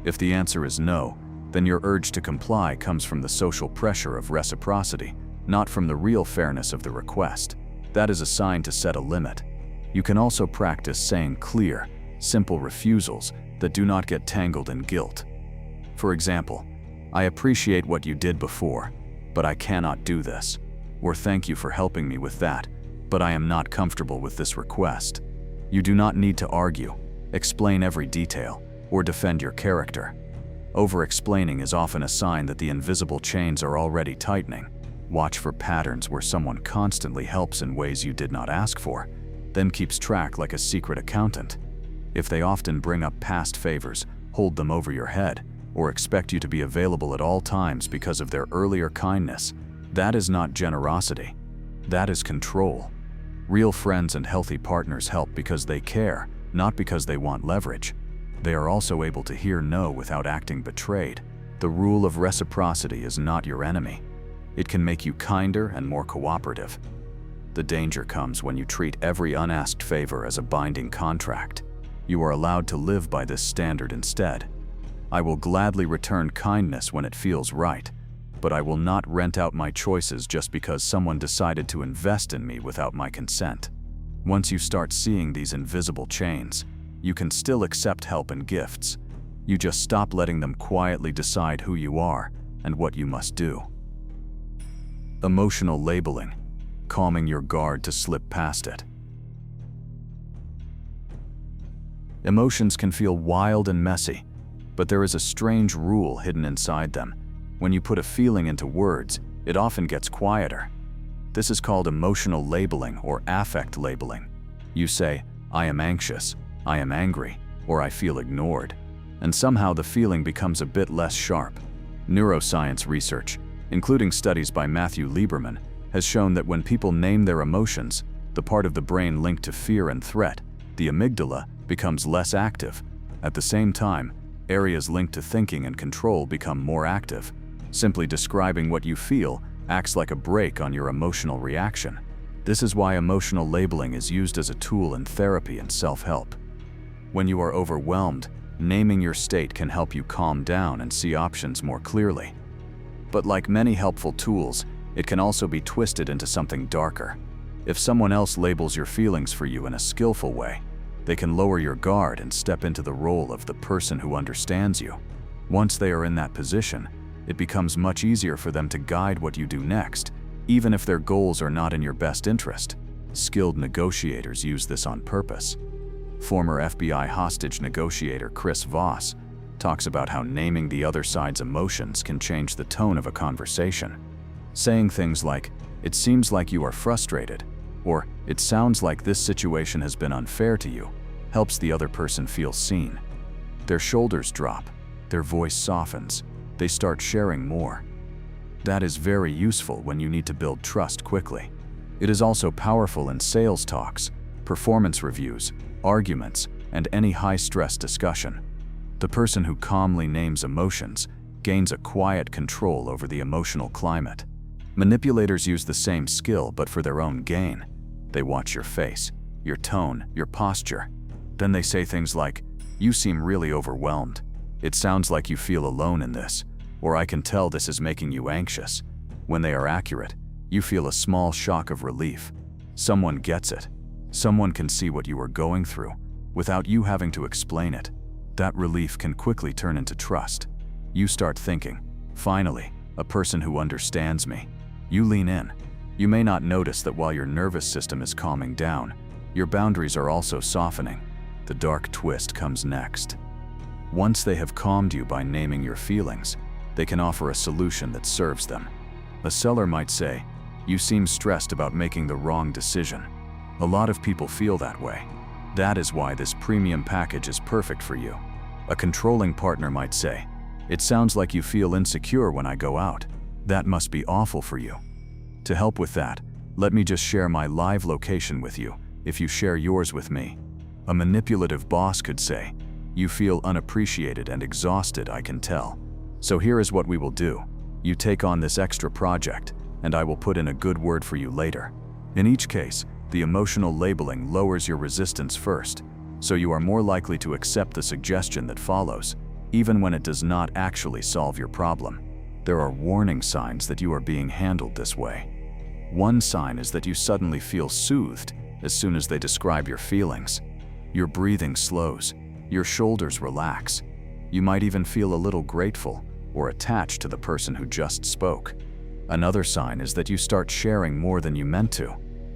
If the answer is no, then your urge to comply comes from the social pressure of reciprocity, not from the real fairness of the request. That is a sign to set a limit. You can also practice saying clear, simple refusals that do not get tangled in guilt. For example, "I appreciate what you did before, but I cannot do this," or "Thank you for helping me with that, but I am not comfortable with this request." You do not need to argue, explain every detail, or defend your character. Over-explaining is often a sign that the invisible chains are already tightening. Watch for patterns where someone constantly helps in ways you did not ask for, then keeps track like a secret accountant. If they often bring up past favors, hold them over your head, or expect you to be available at all times because of their earlier kindness, that is not generosity. That is control. Real friends and healthy partners help because they care, not because they want leverage. They are also able to hear no without acting betrayed. The rule of reciprocity is not your enemy. It can make you kinder and more cooperative. The danger comes when you treat every unasked favor as a binding contract. You are allowed to live by this standard instead. "I will gladly return kindness when it feels right, but I will not rent out my choices just because someone decided to invest in me without my consent." Once you start seeing these invisible chains, you can still accept help and gifts. You just stop letting them quietly decide who you are and what you must do. Emotional labeling, calming your guard to slip past it. Emotions can feel wild and messy, but there is a strange rule hidden inside them. When you put a feeling into words, it often gets quieter. This is called emotional labeling or affect labeling. You say, "I am anxious," "I am angry," or "I feel ignored," and somehow the feeling becomes a bit less sharp. Neuroscience research, including studies by Matthew Lieberman, has shown that when people name their emotions, the part of the brain linked to fear and threat, the amygdala, becomes less active. At the same time, Areas linked to thinking and control become more active. Simply describing what you feel acts like a brake on your emotional reaction. This is why emotional labeling is used as a tool in therapy and self-help. When you are overwhelmed, naming your state can help you calm down and see options more clearly. But like many helpful tools, it can also be twisted into something darker. If someone else labels your feelings for you in a skillful way, they can lower your guard and step into the role of the person who understands you. Once they are in that position, it becomes much easier for them to guide what you do next, even if their goals are not in your best interest. Skilled negotiators use this on purpose. Former FBI hostage negotiator Chris Voss talks about how naming the other side's emotions can change the tone of a conversation. Saying things like, "It seems like you are frustrated," or "It sounds like this situation has been unfair to you," helps the other person feel seen. Their shoulders drop, their voice softens, they start sharing more. That is very useful when you need to build trust quickly. It is also powerful in sales talks, performance reviews, arguments, and any high-stress discussion. The person who calmly names emotions gains a quiet control over the emotional climate. Manipulators use the same skill but for their own gain. They watch your face, your tone, your posture. Then they say things like, "You seem really overwhelmed. It sounds like you feel alone in this," or "I can tell this is making you anxious." When they are accurate, you feel a small shock of relief. Someone gets it. Someone can see what you are going through without you having to explain it. That relief can quickly turn into trust. You start thinking, "Finally, a person who understands me." You lean in. You may not notice that while your nervous system is calming down, your boundaries are also softening. The dark twist comes next. Once they have calmed you by naming your feelings, they can offer a solution that serves them. A seller might say, "You seem stressed about making the wrong decision." A lot of people feel that way. That is why this premium package is perfect for you. A controlling partner might say, "It sounds like you feel insecure when I go out. That must be awful for you." To help with that, let me just share my live location with you if you share yours with me. A manipulative boss could say, "You feel unappreciated and exhausted, I can tell. So here is what we will do. You take on this extra project, and I will put in a good word for you later." In each case, the emotional labeling lowers your resistance first, so you are more likely to accept the suggestion that follows, even when it does not actually solve your problem. There are warning signs that you are being handled this way. One sign is that you suddenly feel soothed as soon as they describe your feelings. Your breathing slows, your shoulders relax. You might even feel a little grateful or attached to the person who just spoke. Another sign is that you start sharing more than you meant to.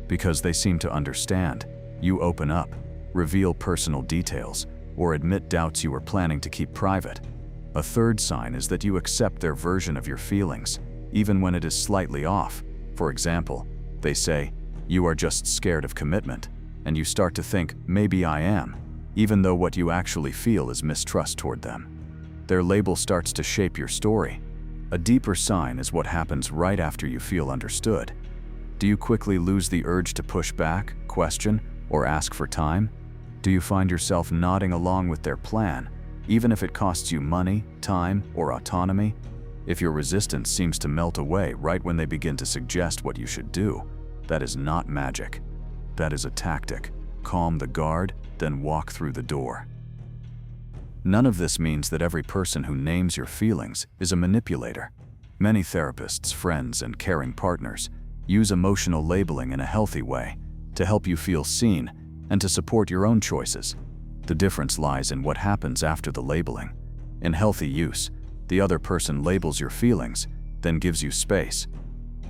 Because they seem to understand, you open up, reveal personal details, or admit doubts you were planning to keep private. A third sign is that you accept their version of your feelings, even when it is slightly off. For example, they say, "You are just scared of commitment," and you start to think, "Maybe I am," even though what you actually feel is mistrust toward them. Their label starts to shape your story. A deeper sign is what happens right after you feel understood. Do you quickly lose the urge to push back, question, or ask for time? Do you find yourself nodding along with their plan, even if it costs you money, time, or autonomy? If your resistance seems to melt away right when they begin to suggest what you should do, that is not magic. That is a tactic. Calm the guard, then walk through the door. None of this means that every person who names your feelings is a manipulator. Many therapists, friends, and caring partners use emotional labeling in a healthy way to help you feel seen and to support your own choices. The difference lies in what happens after the labeling. In healthy use, the other person labels your feelings, then gives you space.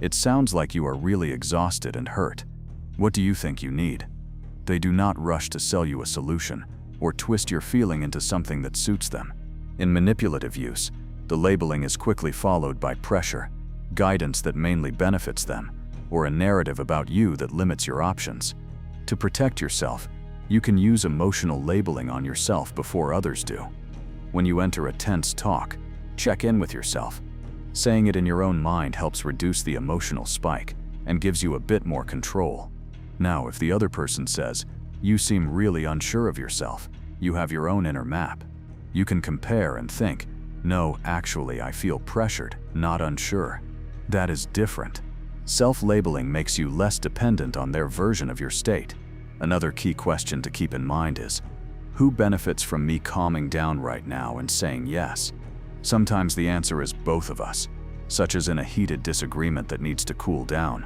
It sounds like you are really exhausted and hurt. What do you think you need? They do not rush to sell you a solution or twist your feeling into something that suits them. In manipulative use, the labeling is quickly followed by pressure, guidance that mainly benefits them, or a narrative about you that limits your options. To protect yourself, you can use emotional labeling on yourself before others do. When you enter a tense talk, check in with yourself. Saying it in your own mind helps reduce the emotional spike and gives you a bit more control. Now, if the other person says, "You seem really unsure of yourself," you have your own inner map. You can compare and think, no, actually I feel pressured, not unsure. That is different. Self-labeling makes you less dependent on their version of your state. Another key question to keep in mind is, who benefits from me calming down right now and saying yes? Sometimes the answer is both of us, such as in a heated disagreement that needs to cool down.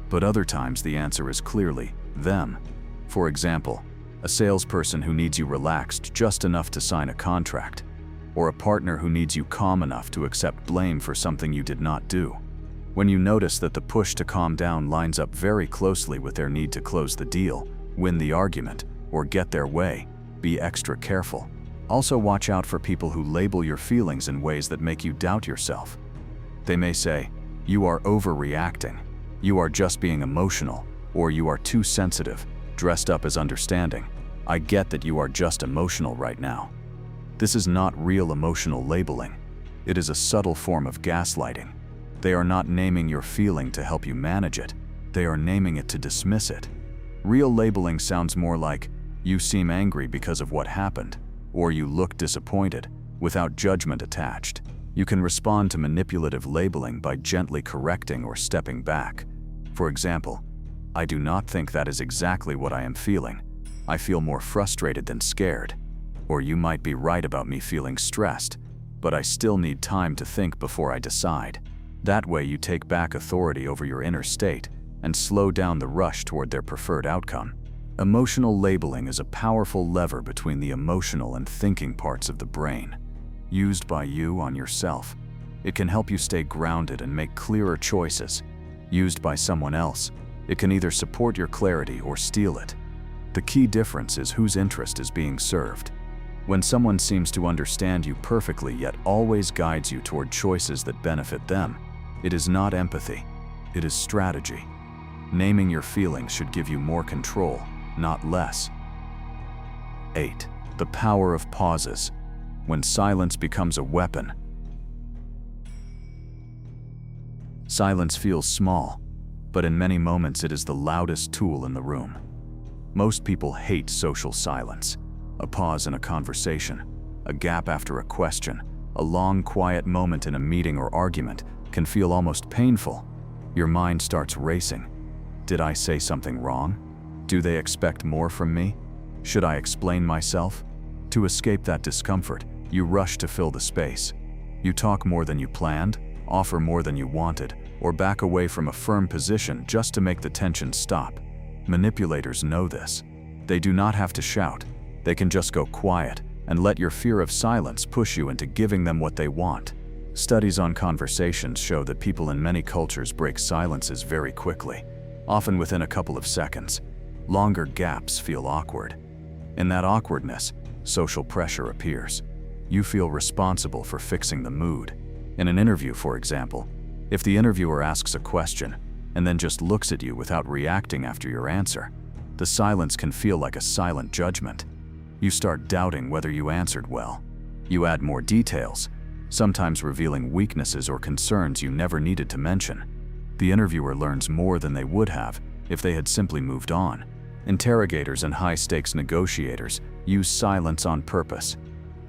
But other times the answer is clearly them. For example, a salesperson who needs you relaxed just enough to sign a contract, or a partner who needs you calm enough to accept blame for something you did not do. When you notice that the push to calm down lines up very closely with their need to close the deal, win the argument, or get their way, be extra careful. Also watch out for people who label your feelings in ways that make you doubt yourself. They may say, you are overreacting, you are just being emotional, or you are too sensitive, dressed up as understanding. I get that you are just emotional right now. This is not real emotional labeling. It is a subtle form of gaslighting. They are not naming your feeling to help you manage it. They are naming it to dismiss it. Real labeling sounds more like, you seem angry because of what happened, or you look disappointed, without judgment attached. You can respond to manipulative labeling by gently correcting or stepping back. For example, I do not think that is exactly what I am feeling. I feel more frustrated than scared. Or you might be right about me feeling stressed, but I still need time to think before I decide. That way you take back authority over your inner state and slow down the rush toward their preferred outcome. Emotional labeling is a powerful lever between the emotional and thinking parts of the brain. Used by you on yourself, it can help you stay grounded and make clearer choices. Used by someone else, it can either support your clarity or steal it. The key difference is whose interest is being served. When someone seems to understand you perfectly yet always guides you toward choices that benefit them, it is not empathy, it is strategy. Naming your feelings should give you more control, not less. 8. The power of pauses. When silence becomes a weapon. Silence feels small, but in many moments it is the loudest tool in the room. Most people hate social silence. A pause in a conversation, a gap after a question, a long quiet moment in a meeting or argument can feel almost painful. Your mind starts racing. Did I say something wrong? Do they expect more from me? Should I explain myself? To escape that discomfort, you rush to fill the space. You talk more than you planned, offer more than you wanted, or back away from a firm position just to make the tension stop. Manipulators know this. They do not have to shout. They can just go quiet and let your fear of silence push you into giving them what they want. Studies on conversations show that people in many cultures break silences very quickly, often within a couple of seconds. Longer gaps feel awkward. In that awkwardness, social pressure appears. You feel responsible for fixing the mood. In an interview, for example, if the interviewer asks a question and then just looks at you without reacting after your answer, the silence can feel like a silent judgment. You start doubting whether you answered well. You add more details, sometimes revealing weaknesses or concerns you never needed to mention. The interviewer learns more than they would have if they had simply moved on. Interrogators and high-stakes negotiators use silence on purpose.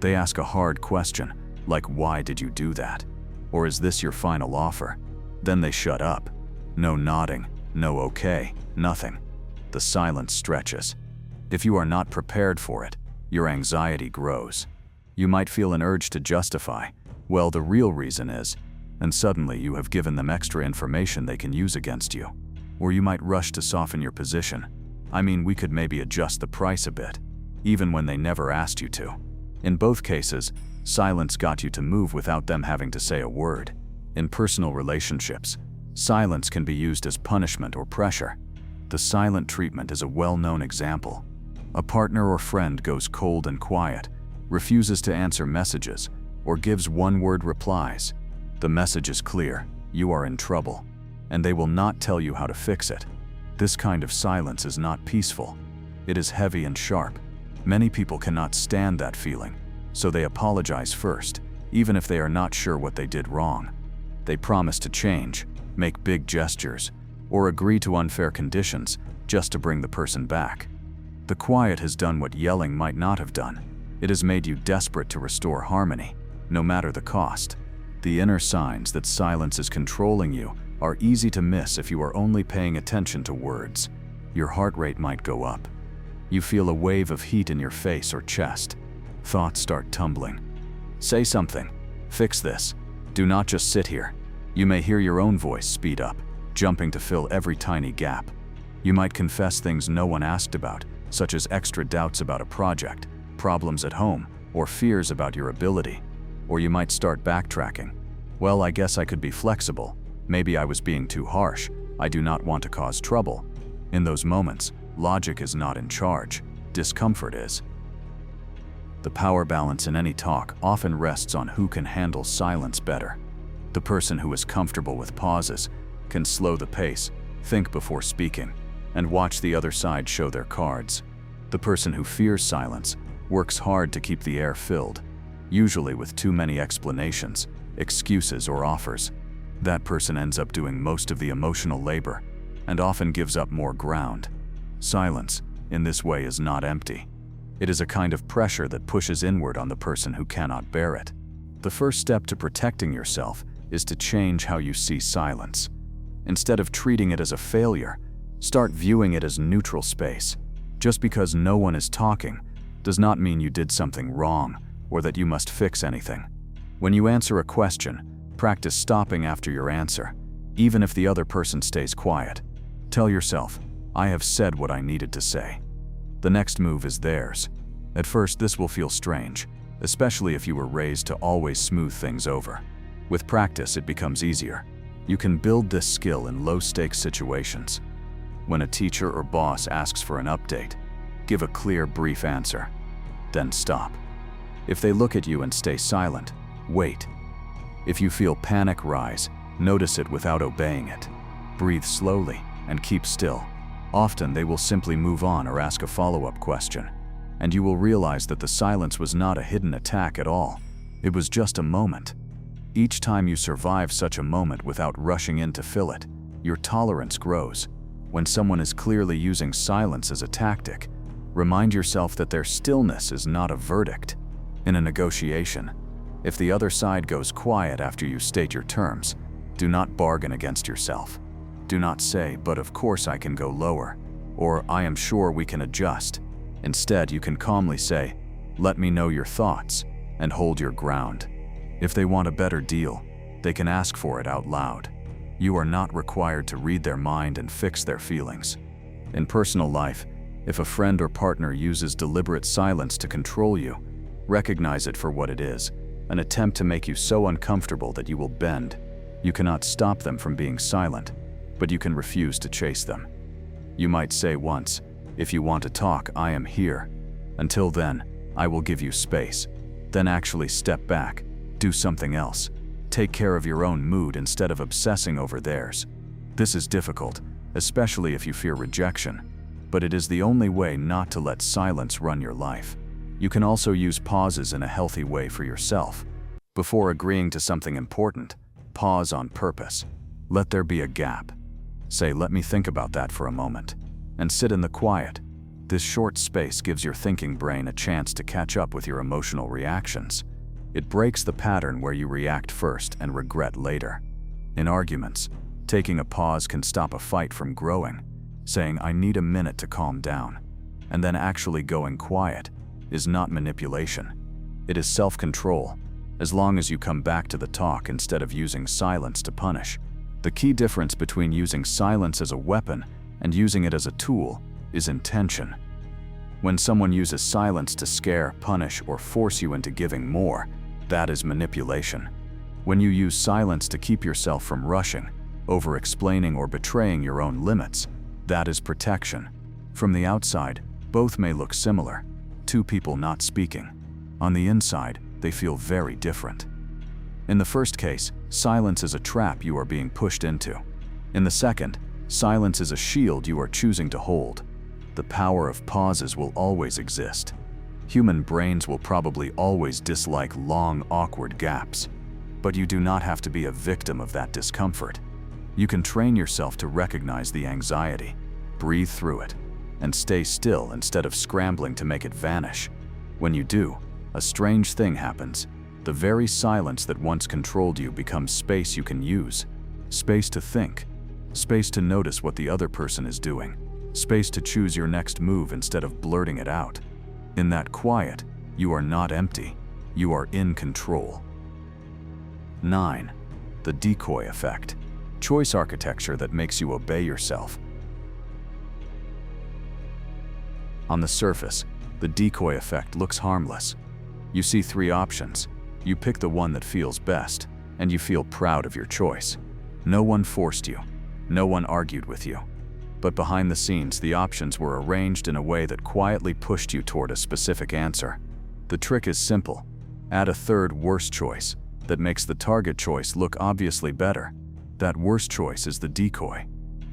They ask a hard question, like why did you do that? Or is this your final offer? Then they shut up. No nodding, no okay, nothing. The silence stretches. If you are not prepared for it, your anxiety grows. You might feel an urge to justify, well, the real reason is, and suddenly you have given them extra information they can use against you. Or you might rush to soften your position. I mean, we could maybe adjust the price a bit, even when they never asked you to. In both cases, silence got you to move without them having to say a word. In personal relationships, silence can be used as punishment or pressure. The silent treatment is a well-known example. A partner or friend goes cold and quiet, refuses to answer messages, or gives one-word replies. The message is clear, you are in trouble, and they will not tell you how to fix it. This kind of silence is not peaceful. It is heavy and sharp. Many people cannot stand that feeling, so they apologize first, even if they are not sure what they did wrong. They promise to change, make big gestures, or agree to unfair conditions just to bring the person back. The quiet has done what yelling might not have done. It has made you desperate to restore harmony, no matter the cost. The inner signs that silence is controlling you are easy to miss if you are only paying attention to words. Your heart rate might go up. You feel a wave of heat in your face or chest. Thoughts start tumbling. Say something. Fix this. Do not just sit here. You may hear your own voice speed up, jumping to fill every tiny gap. You might confess things no one asked about, such as extra doubts about a project, problems at home, or fears about your ability. Or you might start backtracking. Well, I guess I could be flexible. Maybe I was being too harsh. I do not want to cause trouble. In those moments, logic is not in charge. Discomfort is. The power balance in any talk often rests on who can handle silence better. The person who is comfortable with pauses can slow the pace, think before speaking, and watch the other side show their cards. The person who fears silence works hard to keep the air filled, usually with too many explanations, excuses, or offers. That person ends up doing most of the emotional labor and often gives up more ground. Silence, in this way, is not empty. It is a kind of pressure that pushes inward on the person who cannot bear it. The first step to protecting yourself is to change how you see silence. Instead of treating it as a failure, start viewing it as neutral space. Just because no one is talking does not mean you did something wrong or that you must fix anything. When you answer a question, practice stopping after your answer, even if the other person stays quiet. Tell yourself, I have said what I needed to say. The next move is theirs. At first, this will feel strange, especially if you were raised to always smooth things over. With practice, it becomes easier. You can build this skill in low-stakes situations. When a teacher or boss asks for an update, give a clear, brief answer. Then stop. If they look at you and stay silent, wait. If you feel panic rise, notice it without obeying it. Breathe slowly and keep still. Often they will simply move on or ask a follow-up question, and you will realize that the silence was not a hidden attack at all. It was just a moment. Each time you survive such a moment without rushing in to fill it, your tolerance grows. When someone is clearly using silence as a tactic, remind yourself that their stillness is not a verdict. In a negotiation, if the other side goes quiet after you state your terms, do not bargain against yourself. Do not say, but of course I can go lower, or I am sure we can adjust. Instead, you can calmly say, let me know your thoughts, and hold your ground. If they want a better deal, they can ask for it out loud. You are not required to read their mind and fix their feelings. In personal life, if a friend or partner uses deliberate silence to control you, recognize it for what it is, an attempt to make you so uncomfortable that you will bend. You cannot stop them from being silent, but you can refuse to chase them. You might say once, if you want to talk, I am here. Until then, I will give you space. Then actually step back, do something else. Take care of your own mood instead of obsessing over theirs. This is difficult, especially if you fear rejection, but it is the only way not to let silence run your life. You can also use pauses in a healthy way for yourself. Before agreeing to something important, pause on purpose. Let there be a gap. Say, let me think about that for a moment, and sit in the quiet. This short space gives your thinking brain a chance to catch up with your emotional reactions. It breaks the pattern where you react first and regret later. In arguments, taking a pause can stop a fight from growing. Saying, I need a minute to calm down, and then actually going quiet, is not manipulation. It is self-control, as long as you come back to the talk instead of using silence to punish. The key difference between using silence as a weapon and using it as a tool is intention. When someone uses silence to scare, punish, or force you into giving more, that is manipulation. When you use silence to keep yourself from rushing, over-explaining, or betraying your own limits, that is protection. From the outside, both may look similar. Two people not speaking. On the inside, they feel very different. In the first case, silence is a trap you are being pushed into. In the second, silence is a shield you are choosing to hold. The power of pauses will always exist. Human brains will probably always dislike long, awkward gaps, but you do not have to be a victim of that discomfort. You can train yourself to recognize the anxiety, breathe through it, and stay still instead of scrambling to make it vanish. When you do, a strange thing happens. The very silence that once controlled you becomes space you can use. Space to think. Space to notice what the other person is doing. Space to choose your next move instead of blurting it out. In that quiet, you are not empty. You are in control. 9. The decoy effect. Choice architecture that makes you obey yourself. On the surface, the decoy effect looks harmless. You see 3 options. You pick the one that feels best, and you feel proud of your choice. No one forced you. No one argued with you. But behind the scenes, the options were arranged in a way that quietly pushed you toward a specific answer. The trick is simple. Add a third worst choice that makes the target choice look obviously better. That worst choice is the decoy.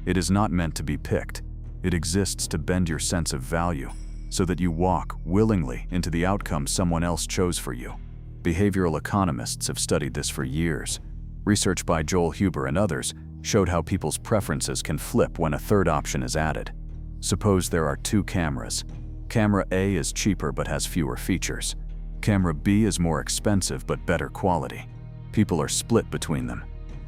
It is not meant to be picked. It exists to bend your sense of value so that you walk willingly into the outcome someone else chose for you. Behavioral economists have studied this for years. Research by Joel Huber and others showed how people's preferences can flip when a third option is added. Suppose there are 2 cameras. Camera A is cheaper but has fewer features. Camera B is more expensive but better quality. People are split between them.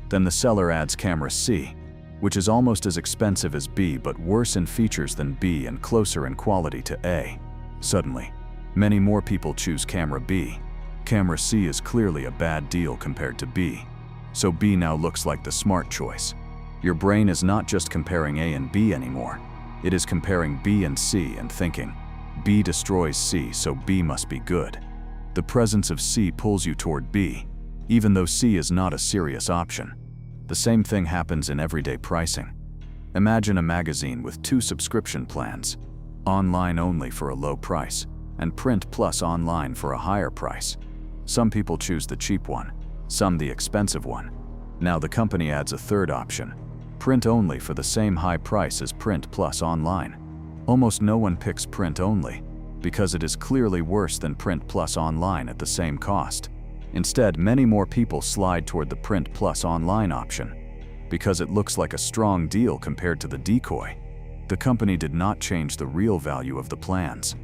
Then the seller adds camera C, which is almost as expensive as B but worse in features than B and closer in quality to A. Suddenly, many more people choose camera B. Camera C is clearly a bad deal compared to B. So B now looks like the smart choice. Your brain is not just comparing A and B anymore. It is comparing B and C and thinking, B destroys C, so B must be good. The presence of C pulls you toward B, even though C is not a serious option. The same thing happens in everyday pricing. Imagine a magazine with 2 subscription plans, online only for a low price, and print plus online for a higher price. Some people choose the cheap one, some the expensive one. Now the company adds a third option, print only for the same high price as print plus online. Almost no one picks print only, because it is clearly worse than print plus online at the same cost. Instead, many more people slide toward the print plus online option, because it looks like a strong deal compared to the decoy. The company did not change the real value of the plans.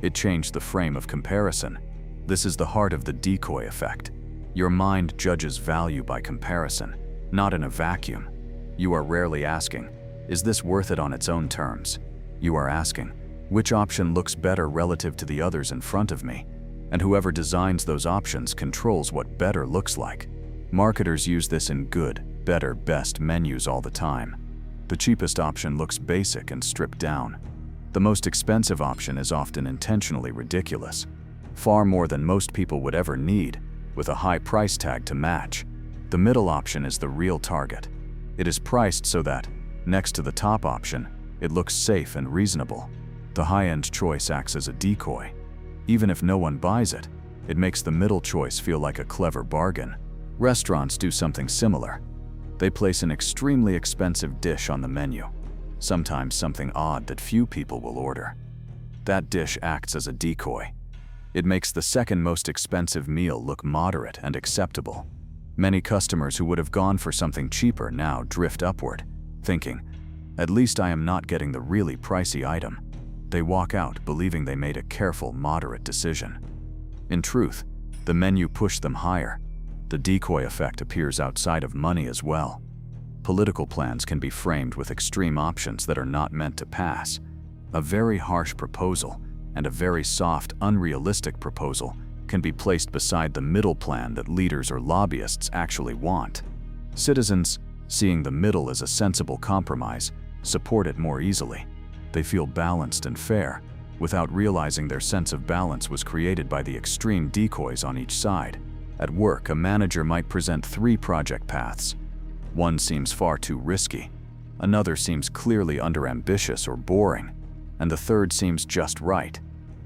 It changed the frame of comparison. This is the heart of the decoy effect. Your mind judges value by comparison, not in a vacuum. You are rarely asking, is this worth it on its own terms? You are asking, which option looks better relative to the others in front of me? And whoever designs those options controls what better looks like. Marketers use this in good, better, best menus all the time. The cheapest option looks basic and stripped down. The most expensive option is often intentionally ridiculous, far more than most people would ever need, with a high price tag to match. The middle option is the real target. It is priced so that, next to the top option, it looks safe and reasonable. The high-end choice acts as a decoy. Even if no one buys it, it makes the middle choice feel like a clever bargain. Restaurants do something similar. They place an extremely expensive dish on the menu, sometimes something odd that few people will order. That dish acts as a decoy. It makes the second most expensive meal look moderate and acceptable. Many customers who would have gone for something cheaper now drift upward, thinking, at least I am not getting the really pricey item. They walk out believing they made a careful, moderate decision. In truth, the menu pushed them higher. The decoy effect appears outside of money as well. Political plans can be framed with extreme options that are not meant to pass. A very harsh proposal and a very soft, unrealistic proposal can be placed beside the middle plan that leaders or lobbyists actually want. Citizens, seeing the middle as a sensible compromise, support it more easily. They feel balanced and fair, without realizing their sense of balance was created by the extreme decoys on each side. At work, a manager might present 3 project paths. One seems far too risky, another seems clearly underambitious or boring, and the third seems just right.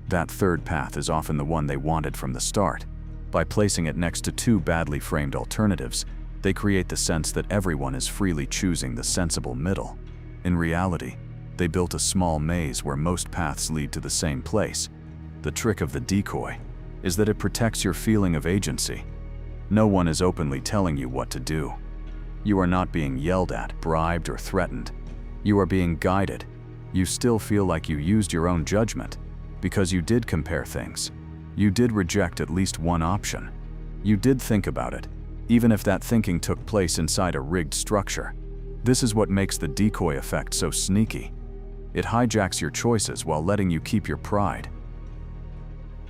That third path is often the one they wanted from the start. By placing it next to 2 badly framed alternatives, they create the sense that everyone is freely choosing the sensible middle. In reality, they built a small maze where most paths lead to the same place. The trick of the decoy is that it protects your feeling of agency. No one is openly telling you what to do. You are not being yelled at, bribed, or threatened. You are being guided. You still feel like you used your own judgment because you did compare things. You did reject at least one option. You did think about it, even if that thinking took place inside a rigged structure. This is what makes the decoy effect so sneaky. It hijacks your choices while letting you keep your pride.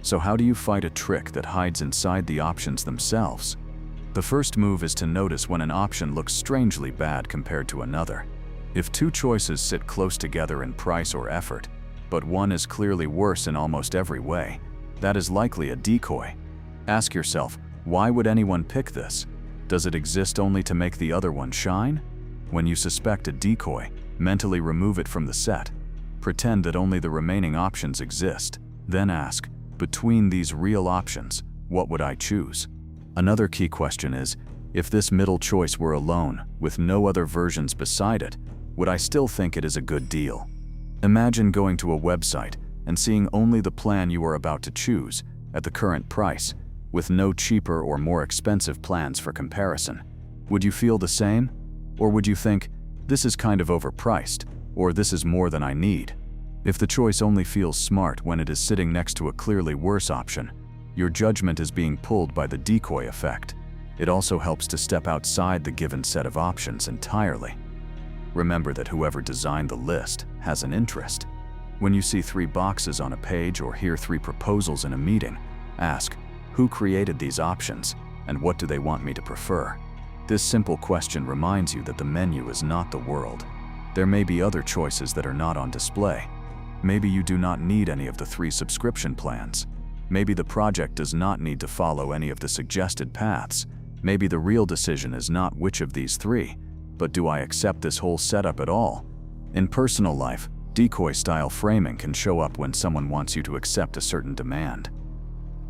So how do you fight a trick that hides inside the options themselves? The first move is to notice when an option looks strangely bad compared to another. If two choices sit close together in price or effort, but one is clearly worse in almost every way, that is likely a decoy. Ask yourself, why would anyone pick this? Does it exist only to make the other one shine? When you suspect a decoy, mentally remove it from the set. Pretend that only the remaining options exist. Then ask, between these real options, what would I choose? Another key question is, if this middle choice were alone, with no other versions beside it, would I still think it is a good deal? Imagine going to a website and seeing only the plan you are about to choose at the current price, with no cheaper or more expensive plans for comparison. Would you feel the same? Or would you think, this is kind of overpriced, or this is more than I need? If the choice only feels smart when it is sitting next to a clearly worse option, your judgment is being pulled by the decoy effect. It also helps to step outside the given set of options entirely. Remember that whoever designed the list has an interest. When you see 3 boxes on a page or hear 3 proposals in a meeting, ask, who created these options, and what do they want me to prefer? This simple question reminds you that the menu is not the world. There may be other choices that are not on display. Maybe you do not need any of the 3 subscription plans. Maybe the project does not need to follow any of the suggested paths. Maybe the real decision is not which of these 3, but do I accept this whole setup at all? In personal life, decoy-style framing can show up when someone wants you to accept a certain demand.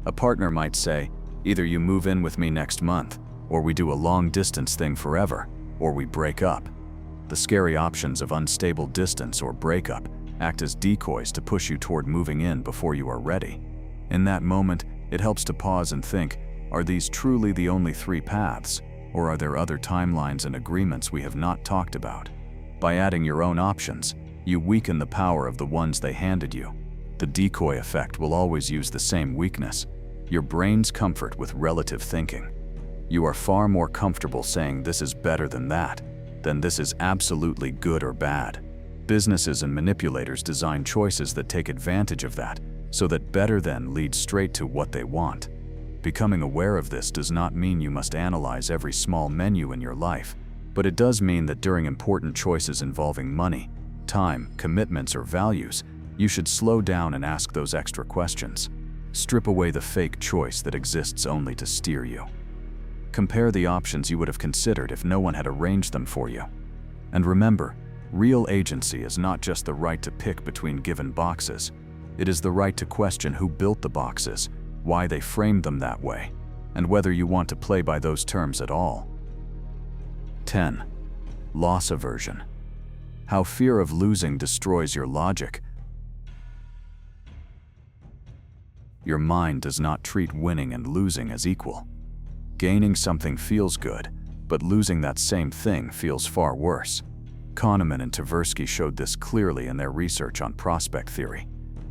A partner might say, either you move in with me next month, or we do a long-distance thing forever, or we break up. The scary options of unstable distance or breakup act as decoys to push you toward moving in before you are ready. In that moment, it helps to pause and think, are these truly the only 3 paths, or are there other timelines and agreements we have not talked about? By adding your own options, you weaken the power of the ones they handed you. The decoy effect will always use the same weakness, your brain's comfort with relative thinking. You are far more comfortable saying this is better than that, than this is absolutely good or bad. Businesses and manipulators design choices that take advantage of that, so that better than leads straight to what they want. Becoming aware of this does not mean you must analyze every small menu in your life, but it does mean that during important choices involving money, time, commitments, or values, you should slow down and ask those extra questions. Strip away the fake choice that exists only to steer you. Compare the options you would have considered if no one had arranged them for you. And remember, real agency is not just the right to pick between given boxes. It is the right to question who built the boxes, why they framed them that way, and whether you want to play by those terms at all. 10. Loss aversion. How fear of losing destroys your logic. Your mind does not treat winning and losing as equal. Gaining something feels good, but losing that same thing feels far worse. Kahneman and Tversky showed this clearly in their research on prospect theory.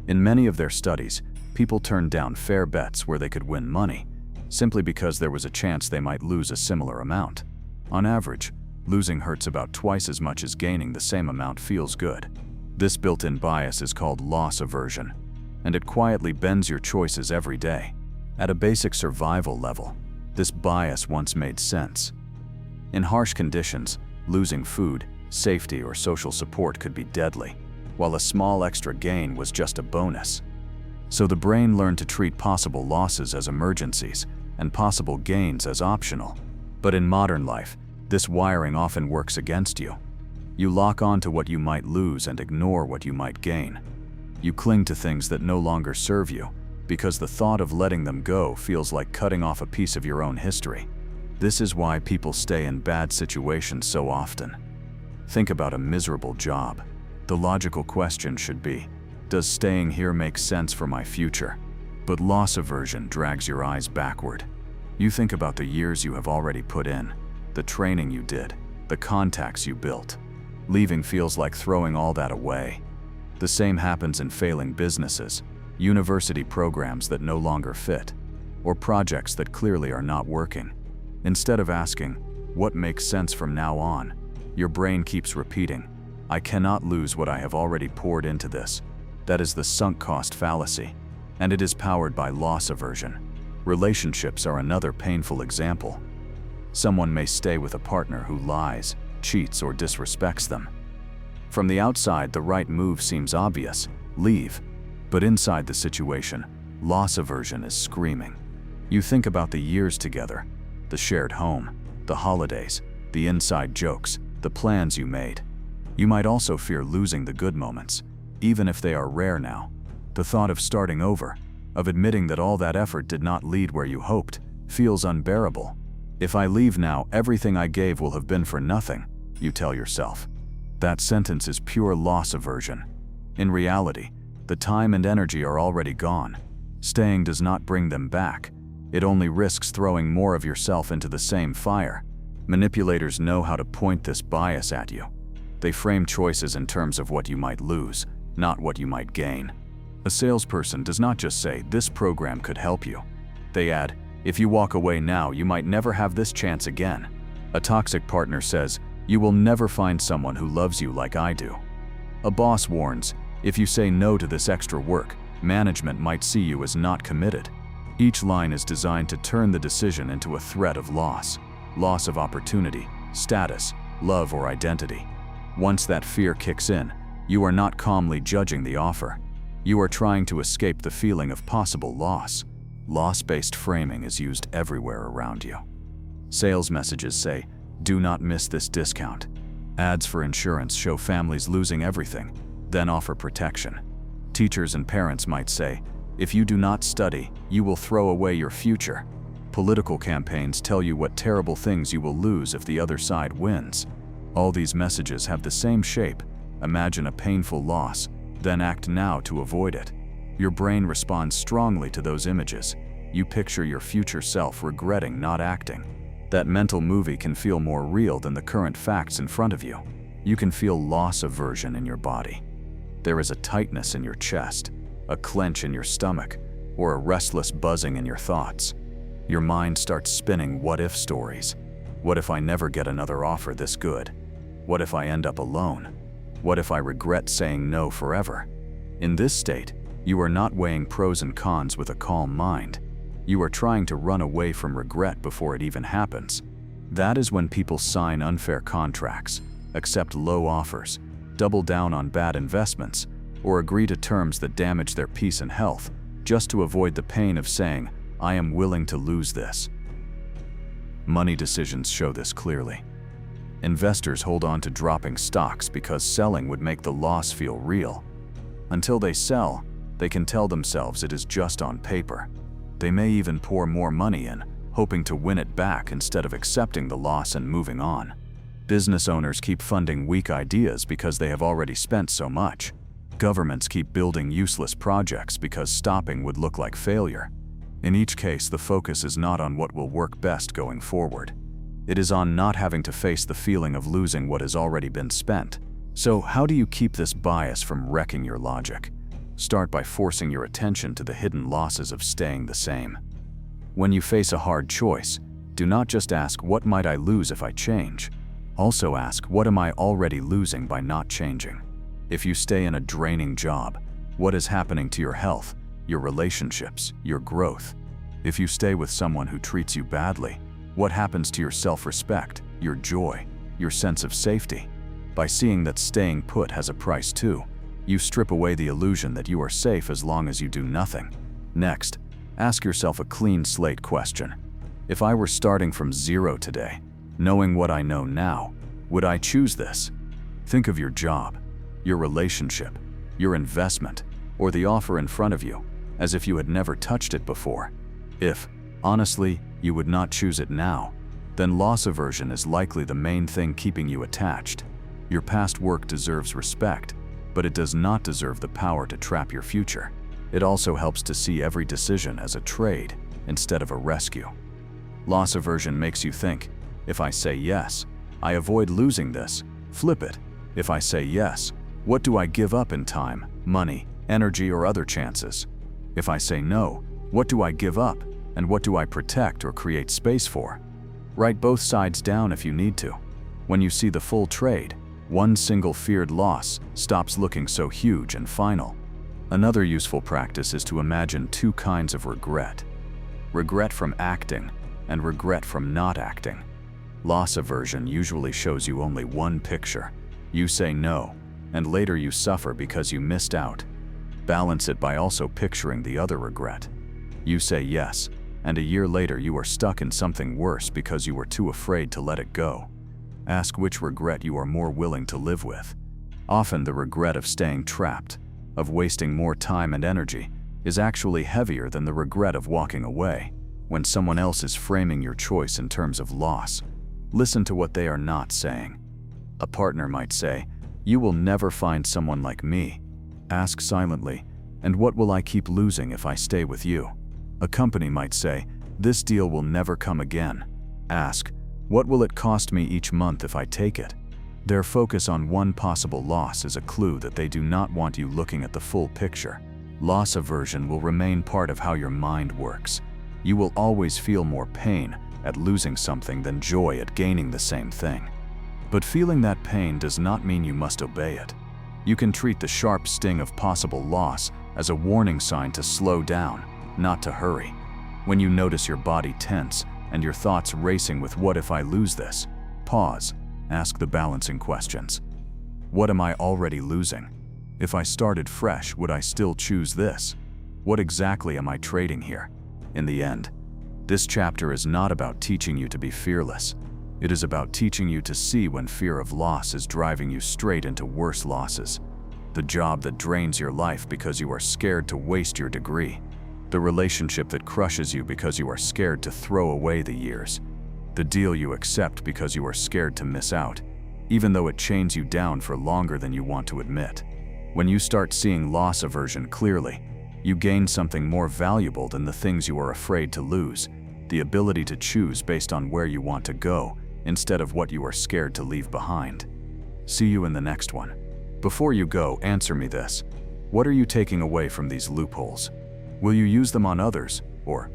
In many of their studies, people turned down fair bets where they could win money, simply because there was a chance they might lose a similar amount. On average, losing hurts about twice as much as gaining the same amount feels good. This built-in bias is called loss aversion, and it quietly bends your choices every day. At a basic survival level, this bias once made sense. In harsh conditions, losing food, safety, or social support could be deadly, while a small extra gain was just a bonus. So the brain learned to treat possible losses as emergencies and possible gains as optional. But in modern life, this wiring often works against you. You lock on to what you might lose and ignore what you might gain. You cling to things that no longer serve you, because the thought of letting them go feels like cutting off a piece of your own history. This is why people stay in bad situations so often. Think about a miserable job. The logical question should be, does staying here make sense for my future? But loss aversion drags your eyes backward. You think about the years you have already put in, the training you did, the contacts you built. Leaving feels like throwing all that away. The same happens in failing businesses. university programs that no longer fit, or projects that clearly are not working. Instead of asking, what makes sense from now on, your brain keeps repeating, I cannot lose what I have already poured into this. That is the sunk cost fallacy, and it is powered by loss aversion. Relationships are another painful example. Someone may stay with a partner who lies, cheats, or disrespects them. From the outside, the right move seems obvious, leave. But inside the situation, loss aversion is screaming. You think about the years together, the shared home, the holidays, the inside jokes, the plans you made. You might also fear losing the good moments, even if they are rare now. The thought of starting over, of admitting that all that effort did not lead where you hoped, feels unbearable. If I leave now, everything I gave will have been for nothing, you tell yourself. That sentence is pure loss aversion. In reality, the time and energy are already gone. Staying does not bring them back. It only risks throwing more of yourself into the same fire. Manipulators know how to point this bias at you. They frame choices in terms of what you might lose, not what you might gain. A salesperson does not just say, this program could help you. They add, if you walk away now, you might never have this chance again. A toxic partner says, you will never find someone who loves you like I do. A boss warns, if you say no to this extra work, management might see you as not committed. Each line is designed to turn the decision into a threat of loss of opportunity, status, love, or identity. Once that fear kicks in, you are not calmly judging the offer. You are trying to escape the feeling of possible loss. Loss-based framing is used everywhere around you. Sales messages say, do not miss this discount. Ads for insurance show families losing everything, then offer protection. Teachers and parents might say, if you do not study, you will throw away your future. Political campaigns tell you what terrible things you will lose if the other side wins. All these messages have the same shape. Imagine a painful loss, then act now to avoid it. Your brain responds strongly to those images. You picture your future self regretting not acting. That mental movie can feel more real than the current facts in front of you. You can feel loss aversion in your body. There is a tightness in your chest, a clench in your stomach, or a restless buzzing in your thoughts. Your mind starts spinning what-if stories. What if I never get another offer this good? What if I end up alone? What if I regret saying no forever? In this state, you are not weighing pros and cons with a calm mind. You are trying to run away from regret before it even happens. That is when people sign unfair contracts, accept low offers, double down on bad investments, or agree to terms that damage their peace and health, just to avoid the pain of saying, I am willing to lose this. Money decisions show this clearly. Investors hold on to dropping stocks because selling would make the loss feel real. Until they sell, they can tell themselves it is just on paper. They may even pour more money in, hoping to win it back instead of accepting the loss and moving on. Business owners keep funding weak ideas because they have already spent so much. Governments keep building useless projects because stopping would look like failure. In each case, the focus is not on what will work best going forward. It is on not having to face the feeling of losing what has already been spent. So, how do you keep this bias from wrecking your logic? Start by forcing your attention to the hidden losses of staying the same. When you face a hard choice, do not just ask, what might I lose if I change? Also ask, what am I already losing by not changing? If you stay in a draining job, what is happening to your health, your relationships, your growth? If you stay with someone who treats you badly, what happens to your self-respect, your joy, your sense of safety? By seeing that staying put has a price too, you strip away the illusion that you are safe as long as you do nothing. Next, ask yourself a clean slate question. If I were starting from zero today, knowing what I know now, would I choose this? Think of your job, your relationship, your investment, or the offer in front of you, as if you had never touched it before. If, honestly, you would not choose it now, then loss aversion is likely the main thing keeping you attached. Your past work deserves respect, but it does not deserve the power to trap your future. It also helps to see every decision as a trade instead of a rescue. Loss aversion makes you think, if I say yes, I avoid losing this. Flip it. If I say yes, what do I give up in time, money, energy, or other chances? If I say no, what do I give up, and what do I protect or create space for? Write both sides down if you need to. When you see the full trade, one single feared loss stops looking so huge and final. Another useful practice is to imagine two kinds of regret. Regret from acting and regret from not acting. Loss aversion usually shows you only one picture. You say no, and later you suffer because you missed out. Balance it by also picturing the other regret. You say yes, and a year later you are stuck in something worse because you were too afraid to let it go. Ask which regret you are more willing to live with. Often the regret of staying trapped, of wasting more time and energy, is actually heavier than the regret of walking away. When someone else is framing your choice in terms of loss, listen to what they are not saying. A partner might say, "You will never find someone like me." Ask silently, "And what will I keep losing if I stay with you?" A company might say, "This deal will never come again." Ask, "What will it cost me each month if I take it?" Their focus on one possible loss is a clue that they do not want you looking at the full picture. Loss aversion will remain part of how your mind works. You will always feel more pain at losing something than joy at gaining the same thing. But feeling that pain does not mean you must obey it. You can treat the sharp sting of possible loss as a warning sign to slow down, not to hurry. When you notice your body tense and your thoughts racing with "what if I lose this?" pause, ask the balancing questions. What am I already losing? If I started fresh, would I still choose this? What exactly am I trading here? In the end, this chapter is not about teaching you to be fearless. It is about teaching you to see when fear of loss is driving you straight into worse losses. The job that drains your life because you are scared to waste your degree. The relationship that crushes you because you are scared to throw away the years. The deal you accept because you are scared to miss out, even though it chains you down for longer than you want to admit. When you start seeing loss aversion clearly, you gain something more valuable than the things you are afraid to lose: the ability to choose based on where you want to go instead of what you are scared to leave behind. See you in the next one. Before you go, answer me this. What are you taking away from these loopholes? Will you use them on others, or